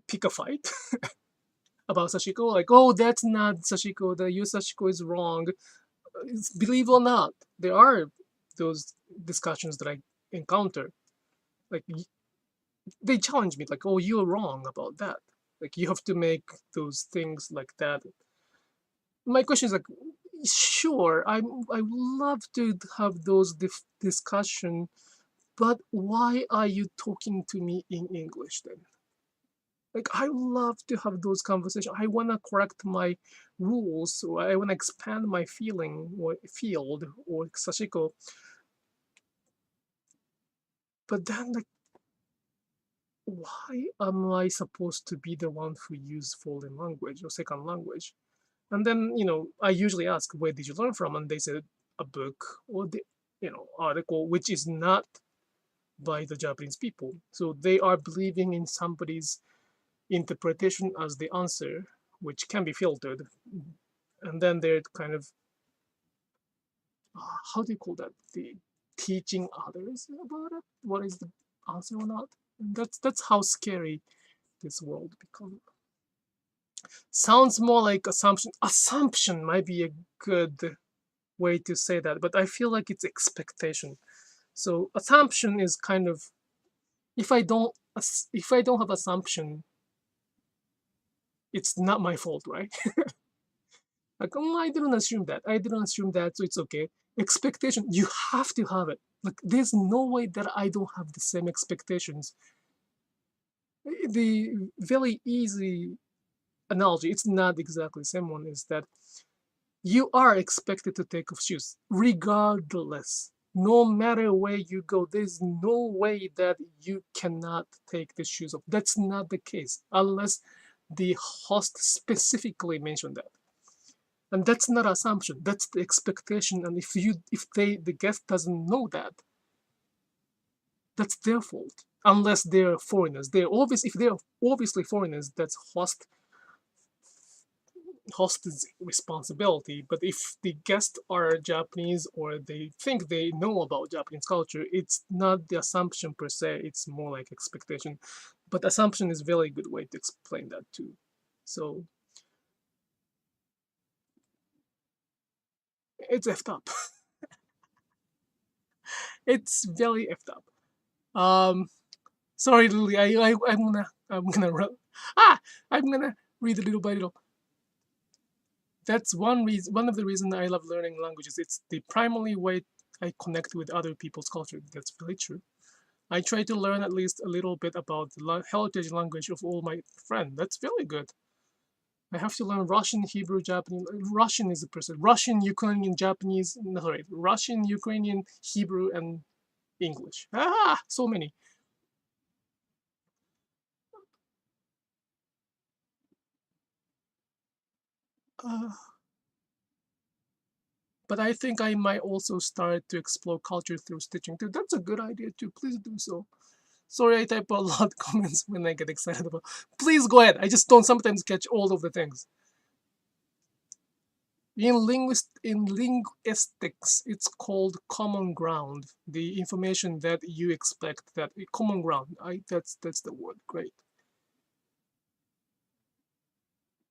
pick a fight about Sashiko, like, oh, that's not Sashiko, the your Sashiko is wrong. Believe or not, there are those discussions that I encounter. Like, they challenge me, like, oh, you're wrong about that. Like, you have to make those things like that. My question is like, sure, I love to have those discussion, but why are you talking to me in English then? Like, I love to have those conversations. I want to correct my rules, or I want to expand my feeling or field or Sashiko. But then, like, why am I supposed to be the one who use foreign language or second language? And then, I usually ask, where did you learn from? And they said a book or the, article, which is not by the Japanese people. So they are believing in somebody's interpretation as the answer, which can be filtered. And then they're kind of, how do you call that? The teaching others about it. What is the answer or not? And that's how scary this world becomes. Sounds more like assumption. Assumption might be a good way to say that, but I feel like it's expectation. So assumption is kind of, if I don't have assumption, it's not my fault, right? Like, oh, I didn't assume that. I didn't assume that, so it's okay. Expectation, you have to have it. Like, there's no way that I don't have the same expectations. The very easy analogy, it's not exactly the same one, is that you are expected to take off shoes regardless. No matter where you go, there's no way that you cannot take the shoes off. That's not the case unless the host specifically mentioned that. And that's not assumption, that's the expectation. And if the guest doesn't know that, that's their fault. Unless they're foreigners. If they're obviously foreigners, that's host's responsibility. But if the guests are Japanese or they think they know about Japanese culture, it's not the assumption per se, it's more like expectation. But assumption is a very good way to explain that too. So it's effed up. It's very effed up. Sorry, Lily. I'm gonna I'm gonna read little by little. That's one of the reasons I love learning languages. It's the primary way I connect with other people's culture. That's really true. I try to learn at least a little bit about the heritage language of all my friends. That's very good. I have to learn Russian, Hebrew, Japanese. Russian is the person. Russian, Ukrainian, Japanese. No, sorry, Russian, Ukrainian, Hebrew, and English. Ah, so many. Uh, but I think I might also start to explore culture through stitching too. That's a good idea too. Please do so. Sorry, I type a lot of comments when I get excited about. Please go ahead. I just don't sometimes catch all of the things. In linguistics, it's called common ground. The information that you expect, that common ground. That's the word. Great.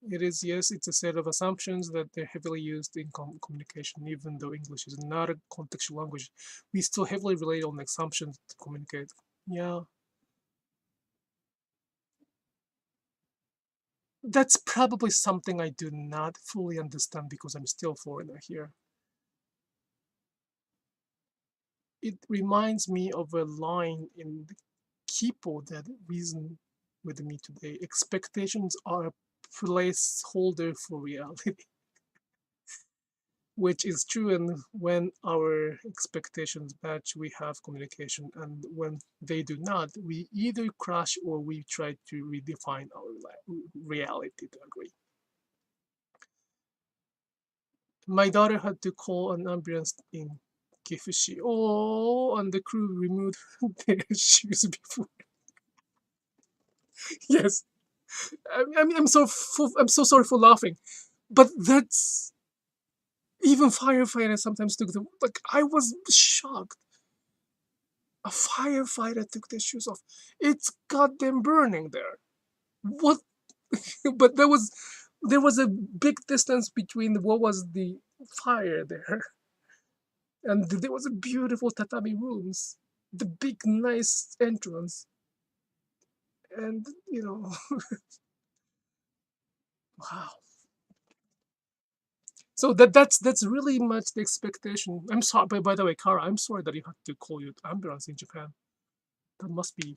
It is, yes, it's a set of assumptions that they're heavily used in communication, even though English is not a contextual language. We still heavily rely on assumptions to communicate. Yeah. That's probably something I do not fully understand because I'm still foreigner here. It reminds me of a line in the Kipo that reason with me today. Expectations are a placeholder for reality. Which is true, and when our expectations match, we have communication, and when they do not, we either crash or we try to redefine our reality to agree. My daughter had to call an ambulance in Kifushi. Oh, and the crew removed their shoes before. Yes, I'm so sorry for laughing, but that's even firefighters sometimes took the like. I was shocked. A firefighter took their shoes off. It's goddamn burning there. What? But there was a big distance between what was the fire there, and there was a beautiful tatami rooms, the big nice entrance, and wow. So that's really much the expectation. I'm sorry, by the way, Kara, I'm sorry that you had to call your ambulance in Japan. That must be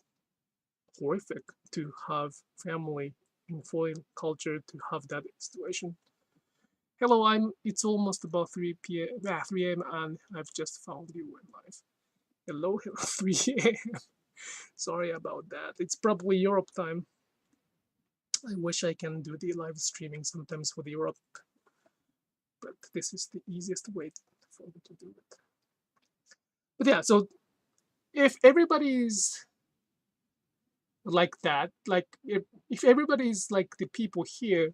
horrific to have family in foreign culture to have that situation. Hello, it's almost about 3 p.m. 3 a.m. and I've just found you in live. Hello, 3 a.m. Sorry about that. It's probably Europe time. I wish I can do the live streaming sometimes for the Europe, but this is the easiest way for me to do it. But yeah, so if everybody's like that, like if everybody's like the people here,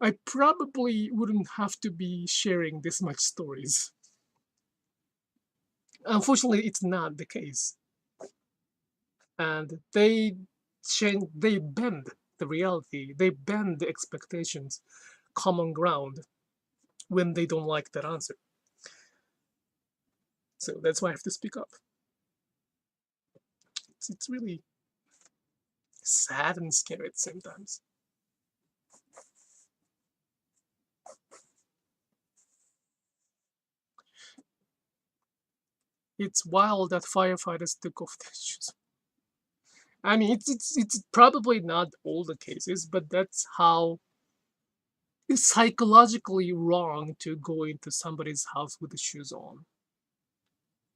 I probably wouldn't have to be sharing this much stories. Unfortunately, it's not the case. And they bend the reality, they bend the expectations, common ground when they don't like that answer. So that's why I have to speak up. It's really sad and scary at the same time. It's wild that firefighters took off their shoes. I mean, it's probably not all the cases, but that's how it's psychologically wrong to go into somebody's house with the shoes on,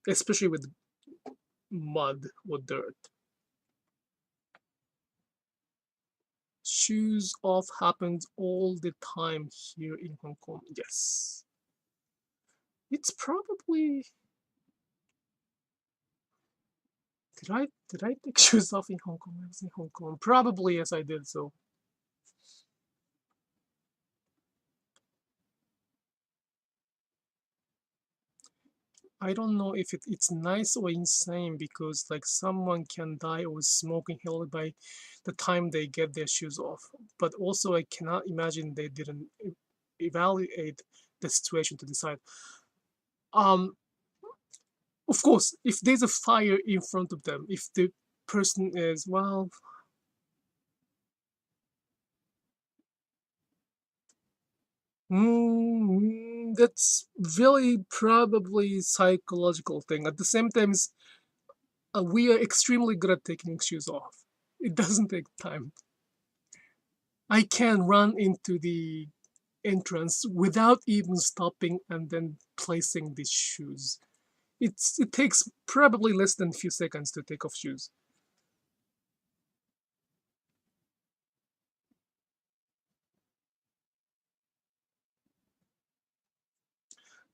especially with mud or dirt. Shoes off happens all the time here in Hong Kong. Yes. It's probably did I take shoes off in Hong Kong? I was in Hong Kong. Probably yes I did so. I don't know if it's nice or insane because like someone can die or smoking hell by the time they get their shoes off. But also I cannot imagine they didn't evaluate the situation to decide. Of course, if there's a fire in front of them, if the person is well, That's really probably psychological thing. At the same time, we are extremely good at taking shoes off. It doesn't take time. I can run into the entrance without even stopping and then placing these shoes. It takes probably less than a few seconds to take off shoes.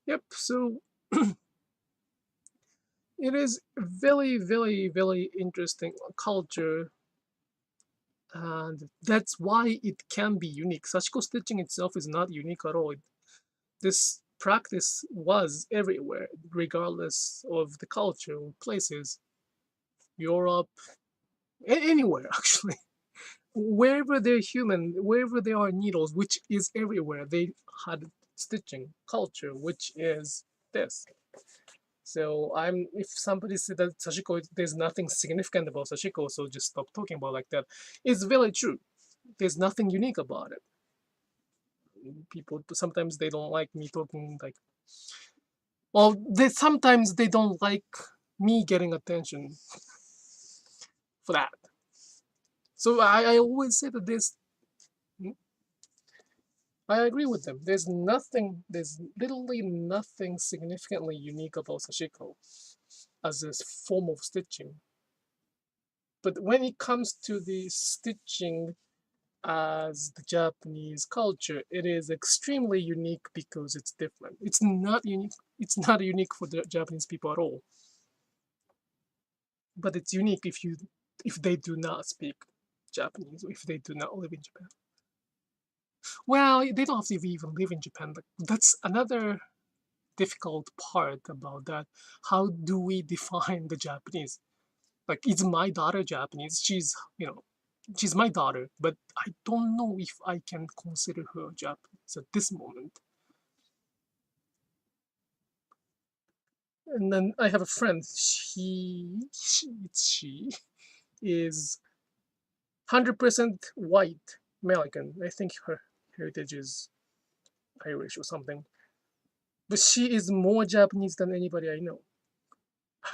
Yep, so it is very, very, very interesting culture, and that's why it can be unique. Sashiko stitching itself is not unique at all. This practice was everywhere, regardless of the culture or places. Europe, anywhere actually. Wherever they're human, wherever there are needles, which is everywhere, they had stitching culture, which is this. So if somebody said that Sashiko, there's nothing significant about Sashiko, so just stop talking about like that. It's very true. There's nothing unique about it. People sometimes they don't like me talking like, well, sometimes they don't like me getting attention for that. So I always say that I agree with them. There's literally nothing significantly unique about Sashiko as a form of stitching. But when it comes to the stitching as the Japanese culture, it is extremely unique because it's different. It's not unique. It's not unique for the Japanese people at all. But it's unique if they do not speak Japanese, or if they do not live in Japan. Well, they don't have to even live in Japan, but that's another difficult part about that. How do we define the Japanese? Like, is my daughter Japanese? She's my daughter, but I don't know if I can consider her Japanese at this moment. And then I have a friend. She is 100% white American. I think her heritage is Irish or something. But she is more Japanese than anybody I know.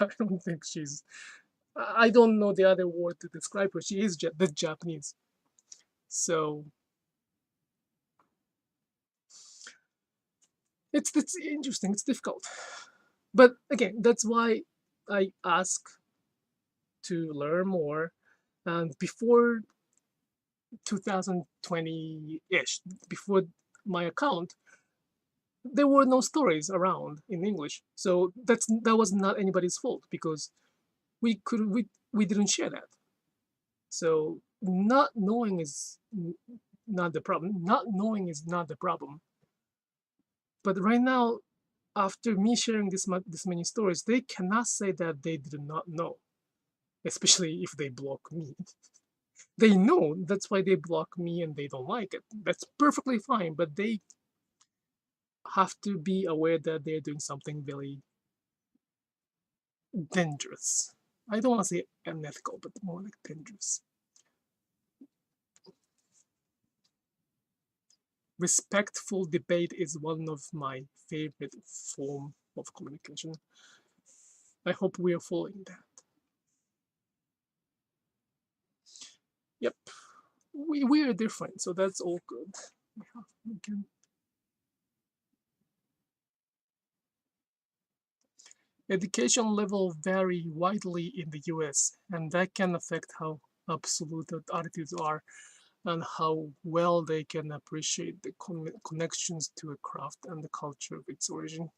I don't think I don't know the other word to describe her. She is the Japanese. So it's interesting. It's difficult. But again, that's why I ask to learn more. And before 2020-ish, before my account, there were no stories around in English. So that was not anybody's fault because we didn't share that. So not knowing is not the problem. Not knowing is not the problem. But right now, after me sharing this many stories, they cannot say that they did not know, especially if they block me. They know, that's why they block me and they don't like it. That's perfectly fine, but they have to be aware that they're doing something very dangerous. I don't want to say unethical, but more like dangerous. Respectful debate is one of my favorite form of communication. I hope we are following that. Yep, we are different, so that's all good. We can. Education level vary widely in the US, and that can affect how absolute attitudes are and how well they can appreciate the connections to a craft and the culture of its origin.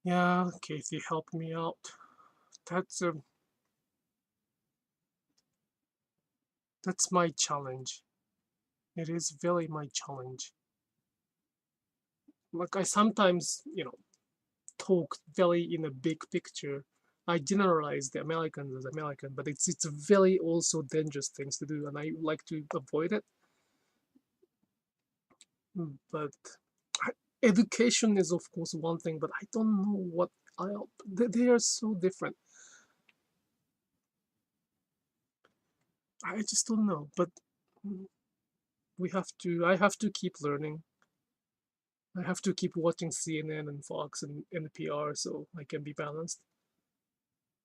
Yeah, Kathy, help me out. That's my challenge. It is really my challenge. Like I sometimes, talk very in a big picture. I generalize the Americans as American, but it's a very also dangerous things to do, and I like to avoid it. But education is of course one thing, but I don't know what they are so different. I just don't know, but I have to keep learning. I have to keep watching CNN and Fox and NPR so I can be balanced,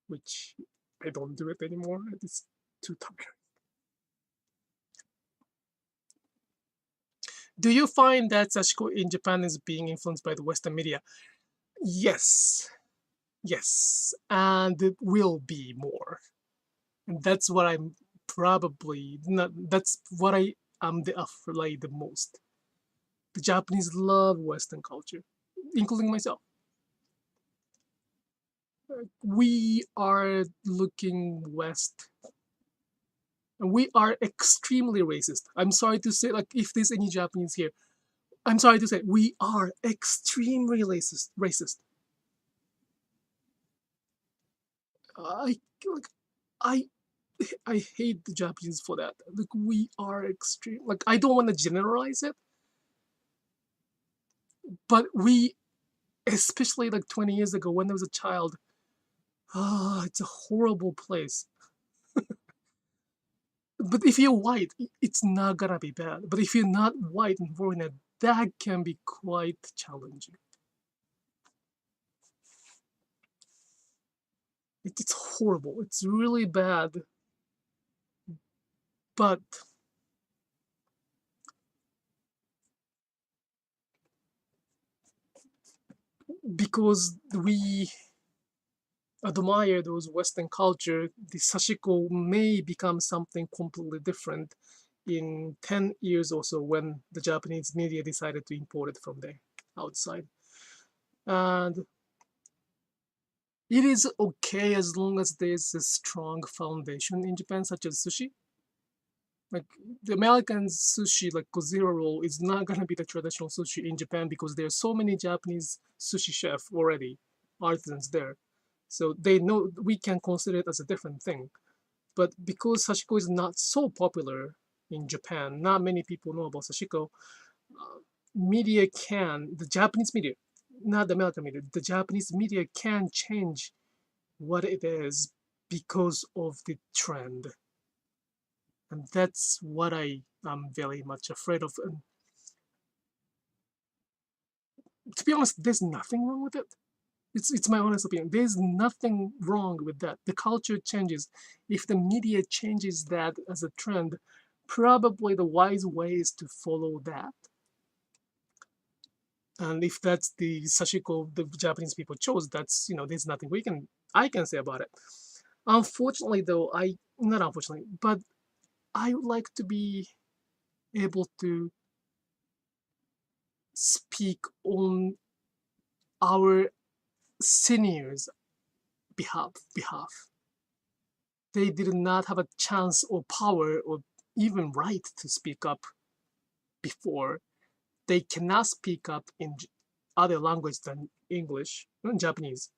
which I don't do it anymore. It's too tiring. Do you find that Sashiko in Japan is being influenced by the Western media? Yes. Yes. And it will be more. And that's what I'm probably not, that's what I am afraid the most. The Japanese love Western culture, including myself. We are looking west. And we are extremely racist. I'm sorry to say, like, if there's any Japanese here, I'm sorry to say, we are extremely racist. I like, I I hate the Japanese for that. Like, we are extreme. Like, I don't want to generalize it, but we, especially like 20 years ago when I was a child, it's a horrible place. But if you're white, it's not gonna be bad. But if you're not white and foreigner, that can be quite challenging. It's horrible. It's really bad. But because we admire those Western culture, the Sashiko may become something completely different in 10 years or so when the Japanese media decided to import it from the outside. And it is okay as long as there's a strong foundation in Japan, such as sushi. Like, the American sushi, like Godzilla roll, is not gonna be the traditional sushi in Japan because there are so many Japanese sushi chefs already, artisans there. So they know we can consider it as a different thing. But because Sashiko is not so popular in Japan, not many people know about Sashiko, media can, the Japanese media, not the American media, the Japanese media can change what it is because of the trend. And that's what I am very much afraid of. And to be honest, there's nothing wrong with it. It's my honest opinion. There's nothing wrong with that. The culture changes. If the media changes that as a trend, probably the wise way is to follow that. And if that's the Sashiko the Japanese people chose, that's, there's nothing I can say about it. Unfortunately, though, not unfortunately, but I would like to be able to speak on our seniors' behalf. They did not have a chance or power or even right to speak up before. They cannot speak up in other language than English and Japanese.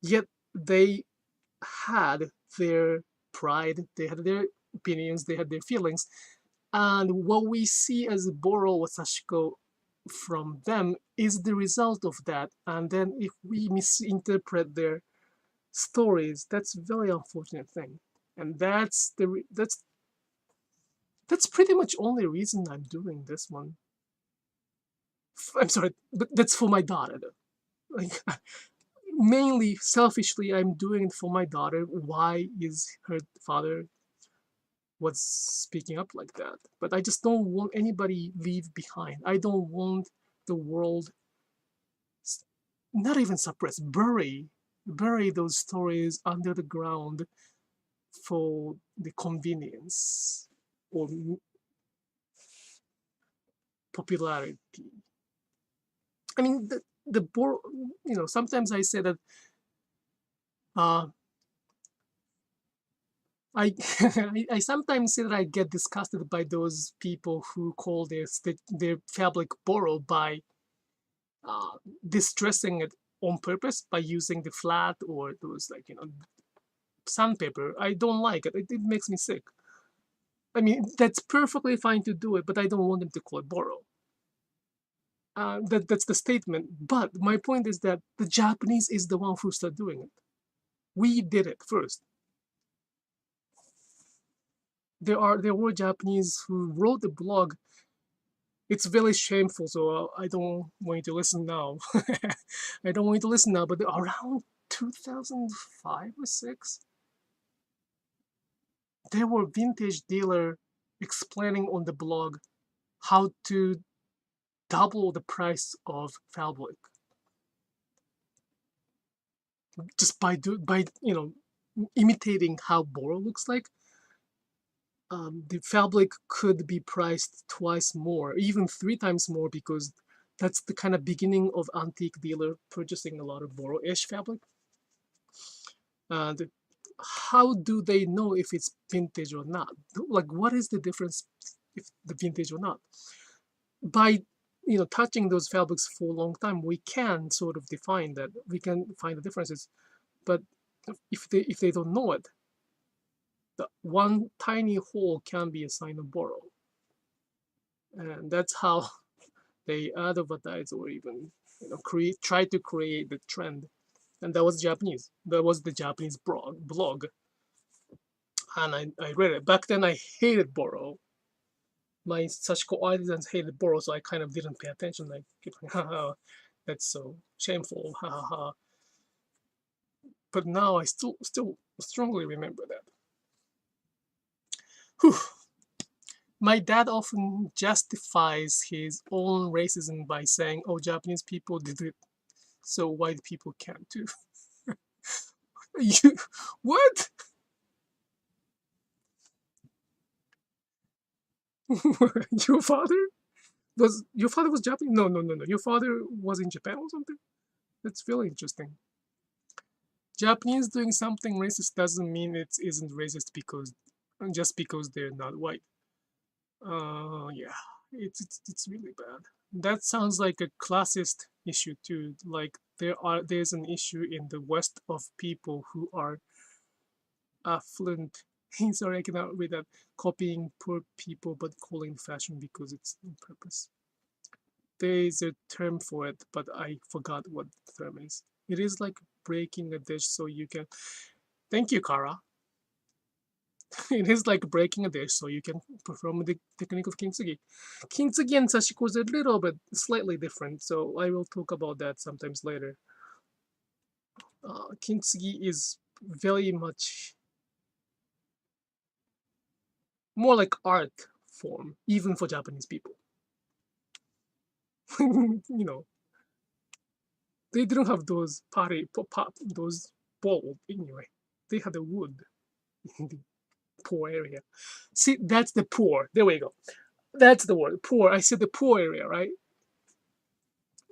Yet they had their pride, they had their opinions, they had their feelings. And what we see as Boro or Sashiko from them is the result of that. And then if we misinterpret their stories, that's a very unfortunate thing. And that's pretty much only reason I'm doing this one. I'm sorry, but that's for my daughter though. Like, mainly selfishly, I'm doing it for my daughter. Why is her father was speaking up like that? But I just don't want anybody leave behind. I don't want the world not even suppress, bury those stories under the ground for the convenience or popularity. I mean, sometimes I say that I I sometimes say that I get disgusted by those people who call their fabric borrowed by distressing it on purpose by using the flat or those sandpaper. I don't like it. It makes me sick. I mean, that's perfectly fine to do it, but I don't want them to call it borrow. That's the statement. But my point is that the Japanese is the one who started doing it. We did it first. There were Japanese who wrote a blog It's very shameful, so I don't want you to listen now. I don't want you to listen now, but around 2005 or 6, there were vintage dealer explaining on the blog how to double the price of fabric just by imitating how Boro looks like. The fabric could be priced twice more, even 3 times more, because that's the kind of beginning of antique dealer purchasing a lot of Boro-ish fabric. And how do they know if it's vintage or not? Like, what is the difference if the vintage or not? By touching those fabrics for a long time, we can sort of define that. We can find the differences. But if they don't know it, the one tiny hole can be a sign of Boro. And that's how they advertise or even try to create the trend. And that was Japanese. That was the Japanese blog. And I read it. Back then I hated Boro. My Sashiko artisans hated Boro, so I kind of didn't pay attention. Like, haha, that's so shameful, haha. But now I still strongly remember that. Whew. My dad often justifies his own racism by saying, "Oh, Japanese people did it, so white people can't too." You what? Your father was Japanese? No. Your father was in Japan or something? That's really interesting. Japanese doing something racist doesn't mean it isn't racist just because they're not white. Yeah, it's really bad. That sounds like a classist issue too. Like there's an issue in the West of people who are affluent. Sorry, I cannot read that. Copying poor people but calling fashion because it's on purpose. There is a term for it, but I forgot what the term is. It is like breaking a dish so you can. Thank you, Kara. It is like breaking a dish so you can perform the technique of kintsugi. Kintsugi and Sashiko is a little bit slightly different, so I will talk about that sometimes later. Kintsugi is very much more like art form, even for Japanese people. They didn't have those those bowl anyway. They had a wood in the poor area. See, that's the poor. There we go. That's the word, poor. I said the poor area, right?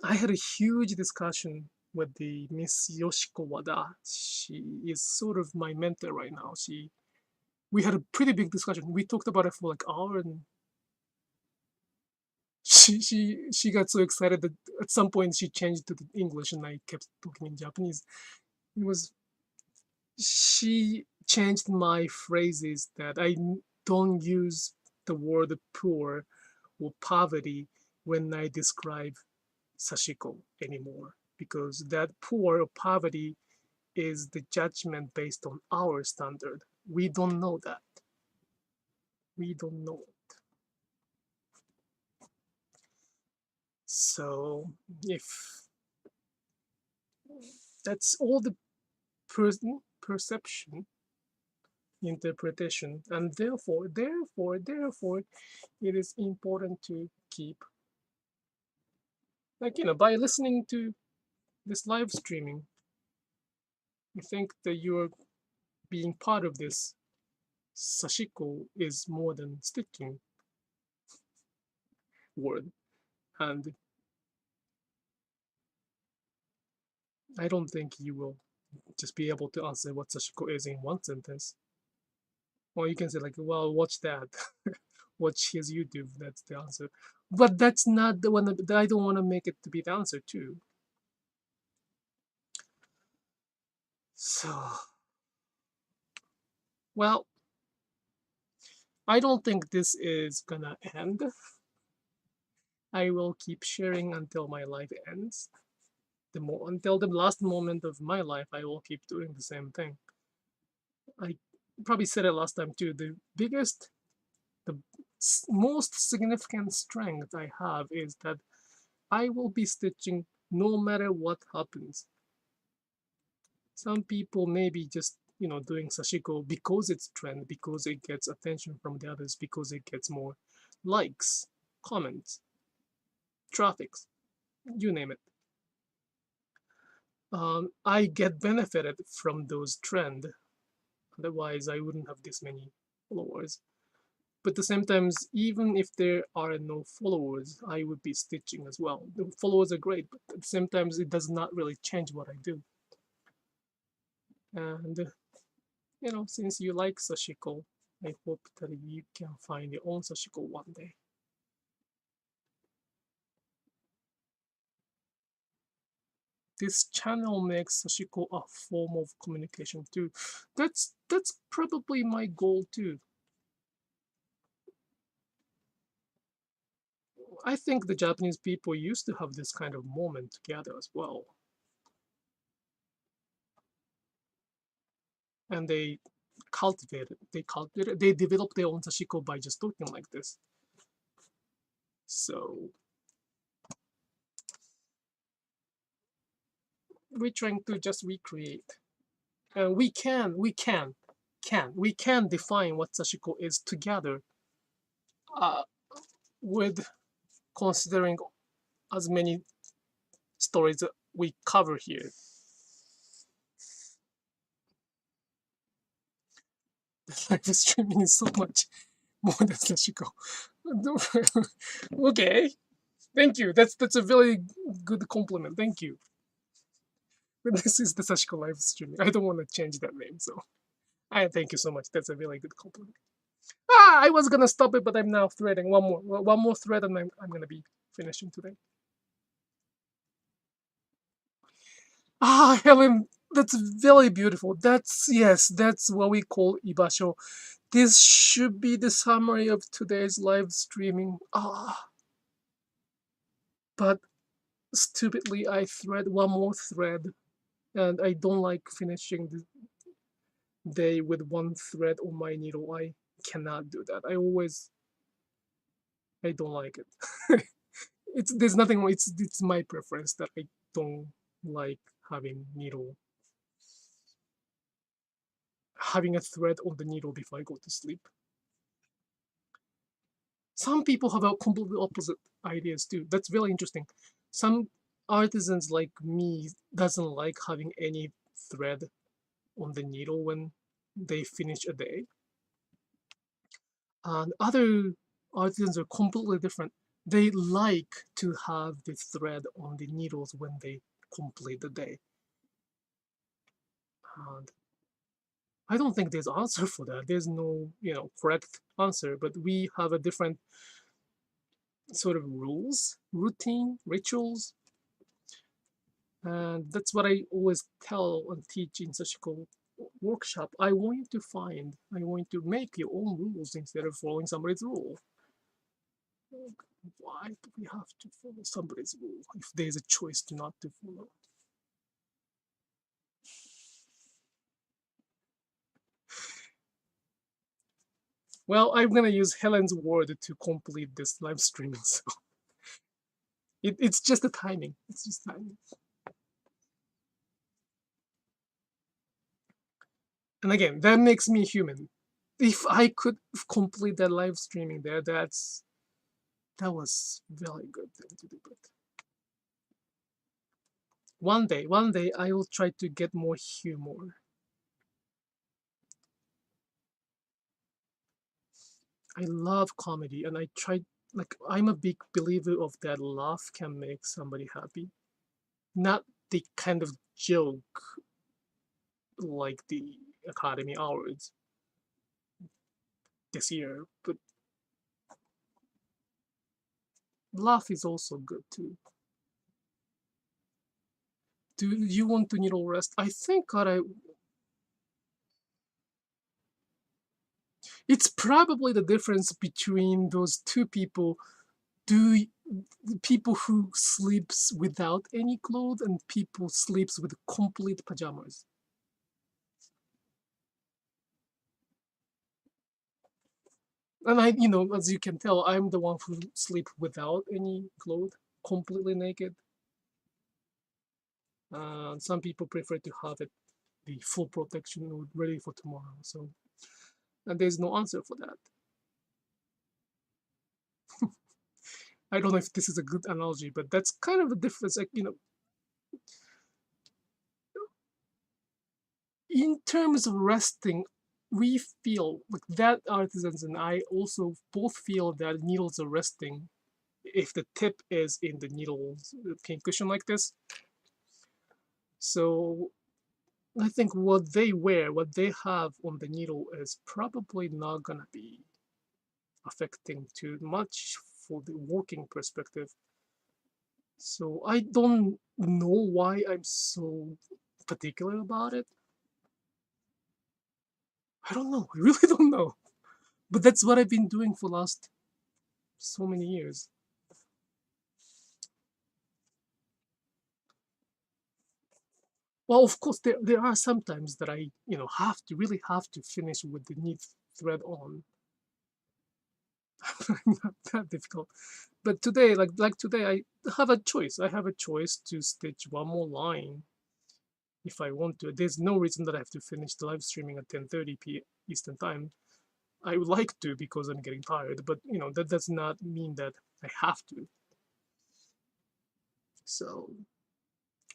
I had a huge discussion with the Miss Yoshiko Wada. She is sort of my mentor right now. We had a pretty big discussion. We talked about it for like an hour, and she got so excited that at some point she changed to the English, and I kept talking in Japanese. She changed my phrases that I don't use the word poor or poverty when I describe Sashiko anymore, because that poor or poverty is the judgment based on our standard. We don't know that. We don't know it. So if that's all the perception, interpretation, and therefore, it is important to keep, by listening to this live streaming, I think that you're being part of this. Sashiko is more than sticking word, and I don't think you will just be able to answer what Sashiko is in one sentence. Or you can say like, well, watch that. Watch his YouTube, that's the answer. But that's not the one that I don't want to make it to be the answer too. So, well, I don't think this is gonna end. I will keep sharing until my life ends. Until the last moment of my life, I will keep doing the same thing. I probably said it last time too. The biggest the most significant strength I have is that I will be stitching no matter what happens. Some people may be just, doing Sashiko because it's trend, because it gets attention from the others, because it gets more likes, comments, traffic, you name it. I get benefited from those trends. Otherwise, I wouldn't have this many followers. But at the same time, even if there are no followers, I would be stitching as well. The followers are great, but at the same time, it does not really change what I do. And, since you like Sashiko, I hope that you can find your own Sashiko one day. This channel makes Sashiko a form of communication too. That's probably my goal too. I think the Japanese people used to have this kind of moment together as well. And they developed their own Sashiko by just talking like this. So we're trying to just recreate. And we can define what Sashiko is together with considering as many stories that we cover here. The live streaming is so much more than Sashiko. Okay, thank you. That's a very good compliment. Thank you. But this is the Sashiko live streaming. I don't want to change that name, so I thank you so much. That's a really good compliment. I was gonna stop it, but I'm now threading one more thread, and I'm gonna be finishing today. Helen, that's very beautiful. That's what we call ibasho. This should be the summary of today's live streaming. But stupidly, I thread one more thread, and I don't like finishing the day with one thread on my needle. I cannot do that. I don't like it. There's nothing wrong. It's my preference that I don't like having a thread on the needle before I go to sleep. Some people have a completely opposite ideas too. That's really interesting. Some artisans like me doesn't like having any thread on the needle when they finish a day. And other artisans are completely different. They like to have the thread on the needles when they complete the day. And I don't think there's an answer for that. There's no, correct answer, but we have a different sort of rules, routine, rituals. And that's what I always tell and teach in Sashiko workshop. I want you to make your own rules instead of following somebody's rule. Why do we have to follow somebody's rule if there's a choice to not to follow? Well, I'm gonna use Helen's word to complete this live streaming, so it's just the timing. It's just timing. And again, that makes me human. If I could complete that live streaming there, that was very good thing to do. But one day I will try to get more humor. I love comedy, and I'm a big believer of that laugh can make somebody happy. Not the kind of joke like the Academy Awards this year, but laugh is also good too. Do you want to needle rest? I think it's probably the difference between those two people. Do people who sleeps without any clothes and people sleeps with complete pajamas? And as you can tell, I'm the one who sleep without any clothes, completely naked. Some people prefer to have it the full protection ready for tomorrow. So, and there's no answer for that. I don't know if this is a good analogy, but that's kind of a difference. Like, in terms of resting, we feel like that artisans and I also both feel that needles are resting if the tip is in the needle's pincushion like this. So I think what they wear, what they have on the needle is probably not gonna be affecting too much for the working perspective. So I don't know why I'm so particular about it. I don't know. I really don't know. But that's what I've been doing for last so many years. Well, of course, there are some times that I, really have to finish with the knit thread on. Not that difficult. But today, like today, I have a choice. I have a choice to stitch one more line if I want to. There's no reason that I have to finish the live streaming at 10:30 p. Eastern time. I would like to because I'm getting tired, but that does not mean that I have to. So,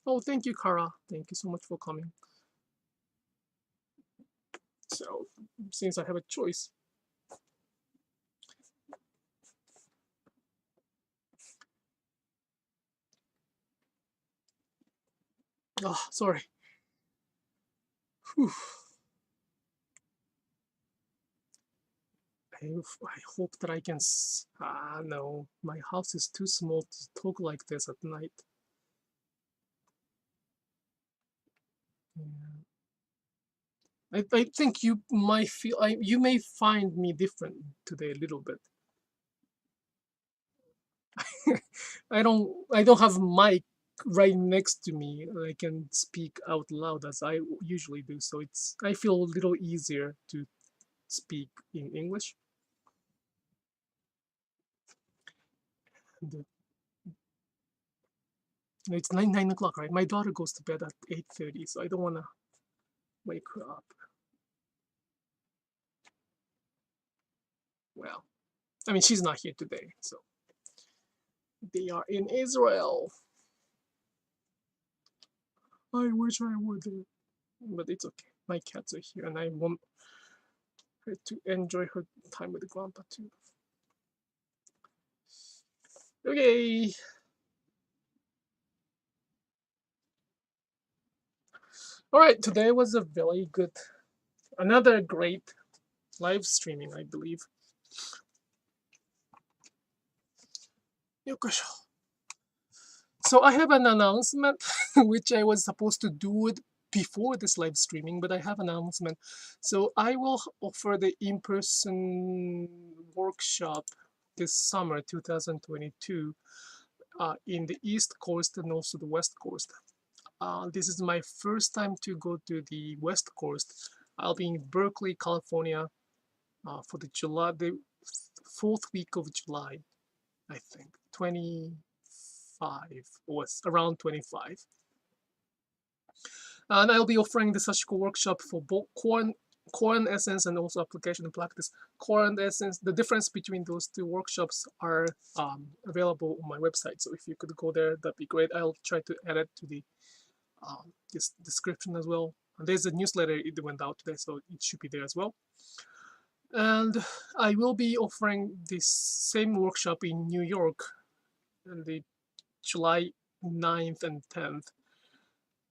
oh, thank you, Kara. Thank you so much for coming. So, since I have a choice, sorry. Whew. I hope that I can. No, my house is too small to talk like this at night. Yeah. I think you might feel. You may find me different today a little bit. I don't have mic right next to me. I can speak out loud as I usually do, so I feel a little easier to speak in English. And, it's 9 o'clock, right? My daughter goes to bed at 8:30, so I don't want to wake her up. Well, I mean, she's not here today, so they are in Israel. I wish I would, but it's okay. My cats are here, and I want her to enjoy her time with Grandpa too. Okay. All right. Today was a very good, another great live streaming, I believe. So I have an announcement, which I was supposed to do it before this live streaming, but I have an announcement. So I will offer the in-person workshop this summer, 2022, in the East Coast and also the West Coast. This is my first time to go to the West Coast. I'll be in Berkeley, California, for the 4th week of July, I think, 25 or around 25. And I'll be offering the Sashiko workshop for both core and essence and also application and practice. Core and essence, the difference between those two workshops are available on my website. So if you could go there, that'd be great. I'll try to add it to the this description as well. And there's a newsletter, it went out today, so it should be there as well. And I will be offering this same workshop in New York on the July 9th and 10th.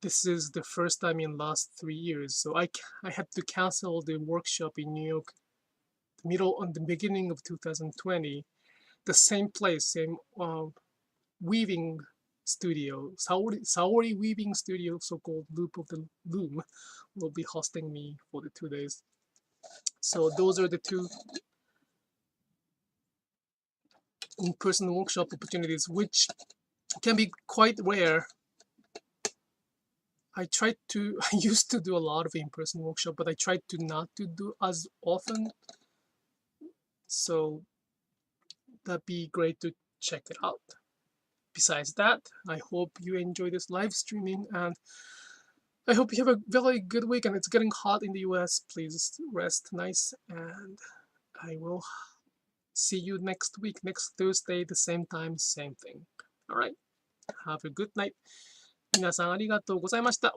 This is the first time in last 3 years, so I had to cancel the workshop in New York on the beginning of 2020. The same place, same weaving studio, Saori Weaving Studio, so-called Loop of the Loom, will be hosting me for the 2 days. So those are the two in-person workshop opportunities, which can be quite rare. I used to do a lot of in-person workshop, but I tried to not to do as often. So that'd be great to check it out. Besides that, I hope you enjoy this live streaming, and I hope you have a very good week. And it's getting hot in the US. Please rest nice, and I will see you next week, next Thursday, the same time, same thing. Alright, have a good night. 皆さんありがとうございました。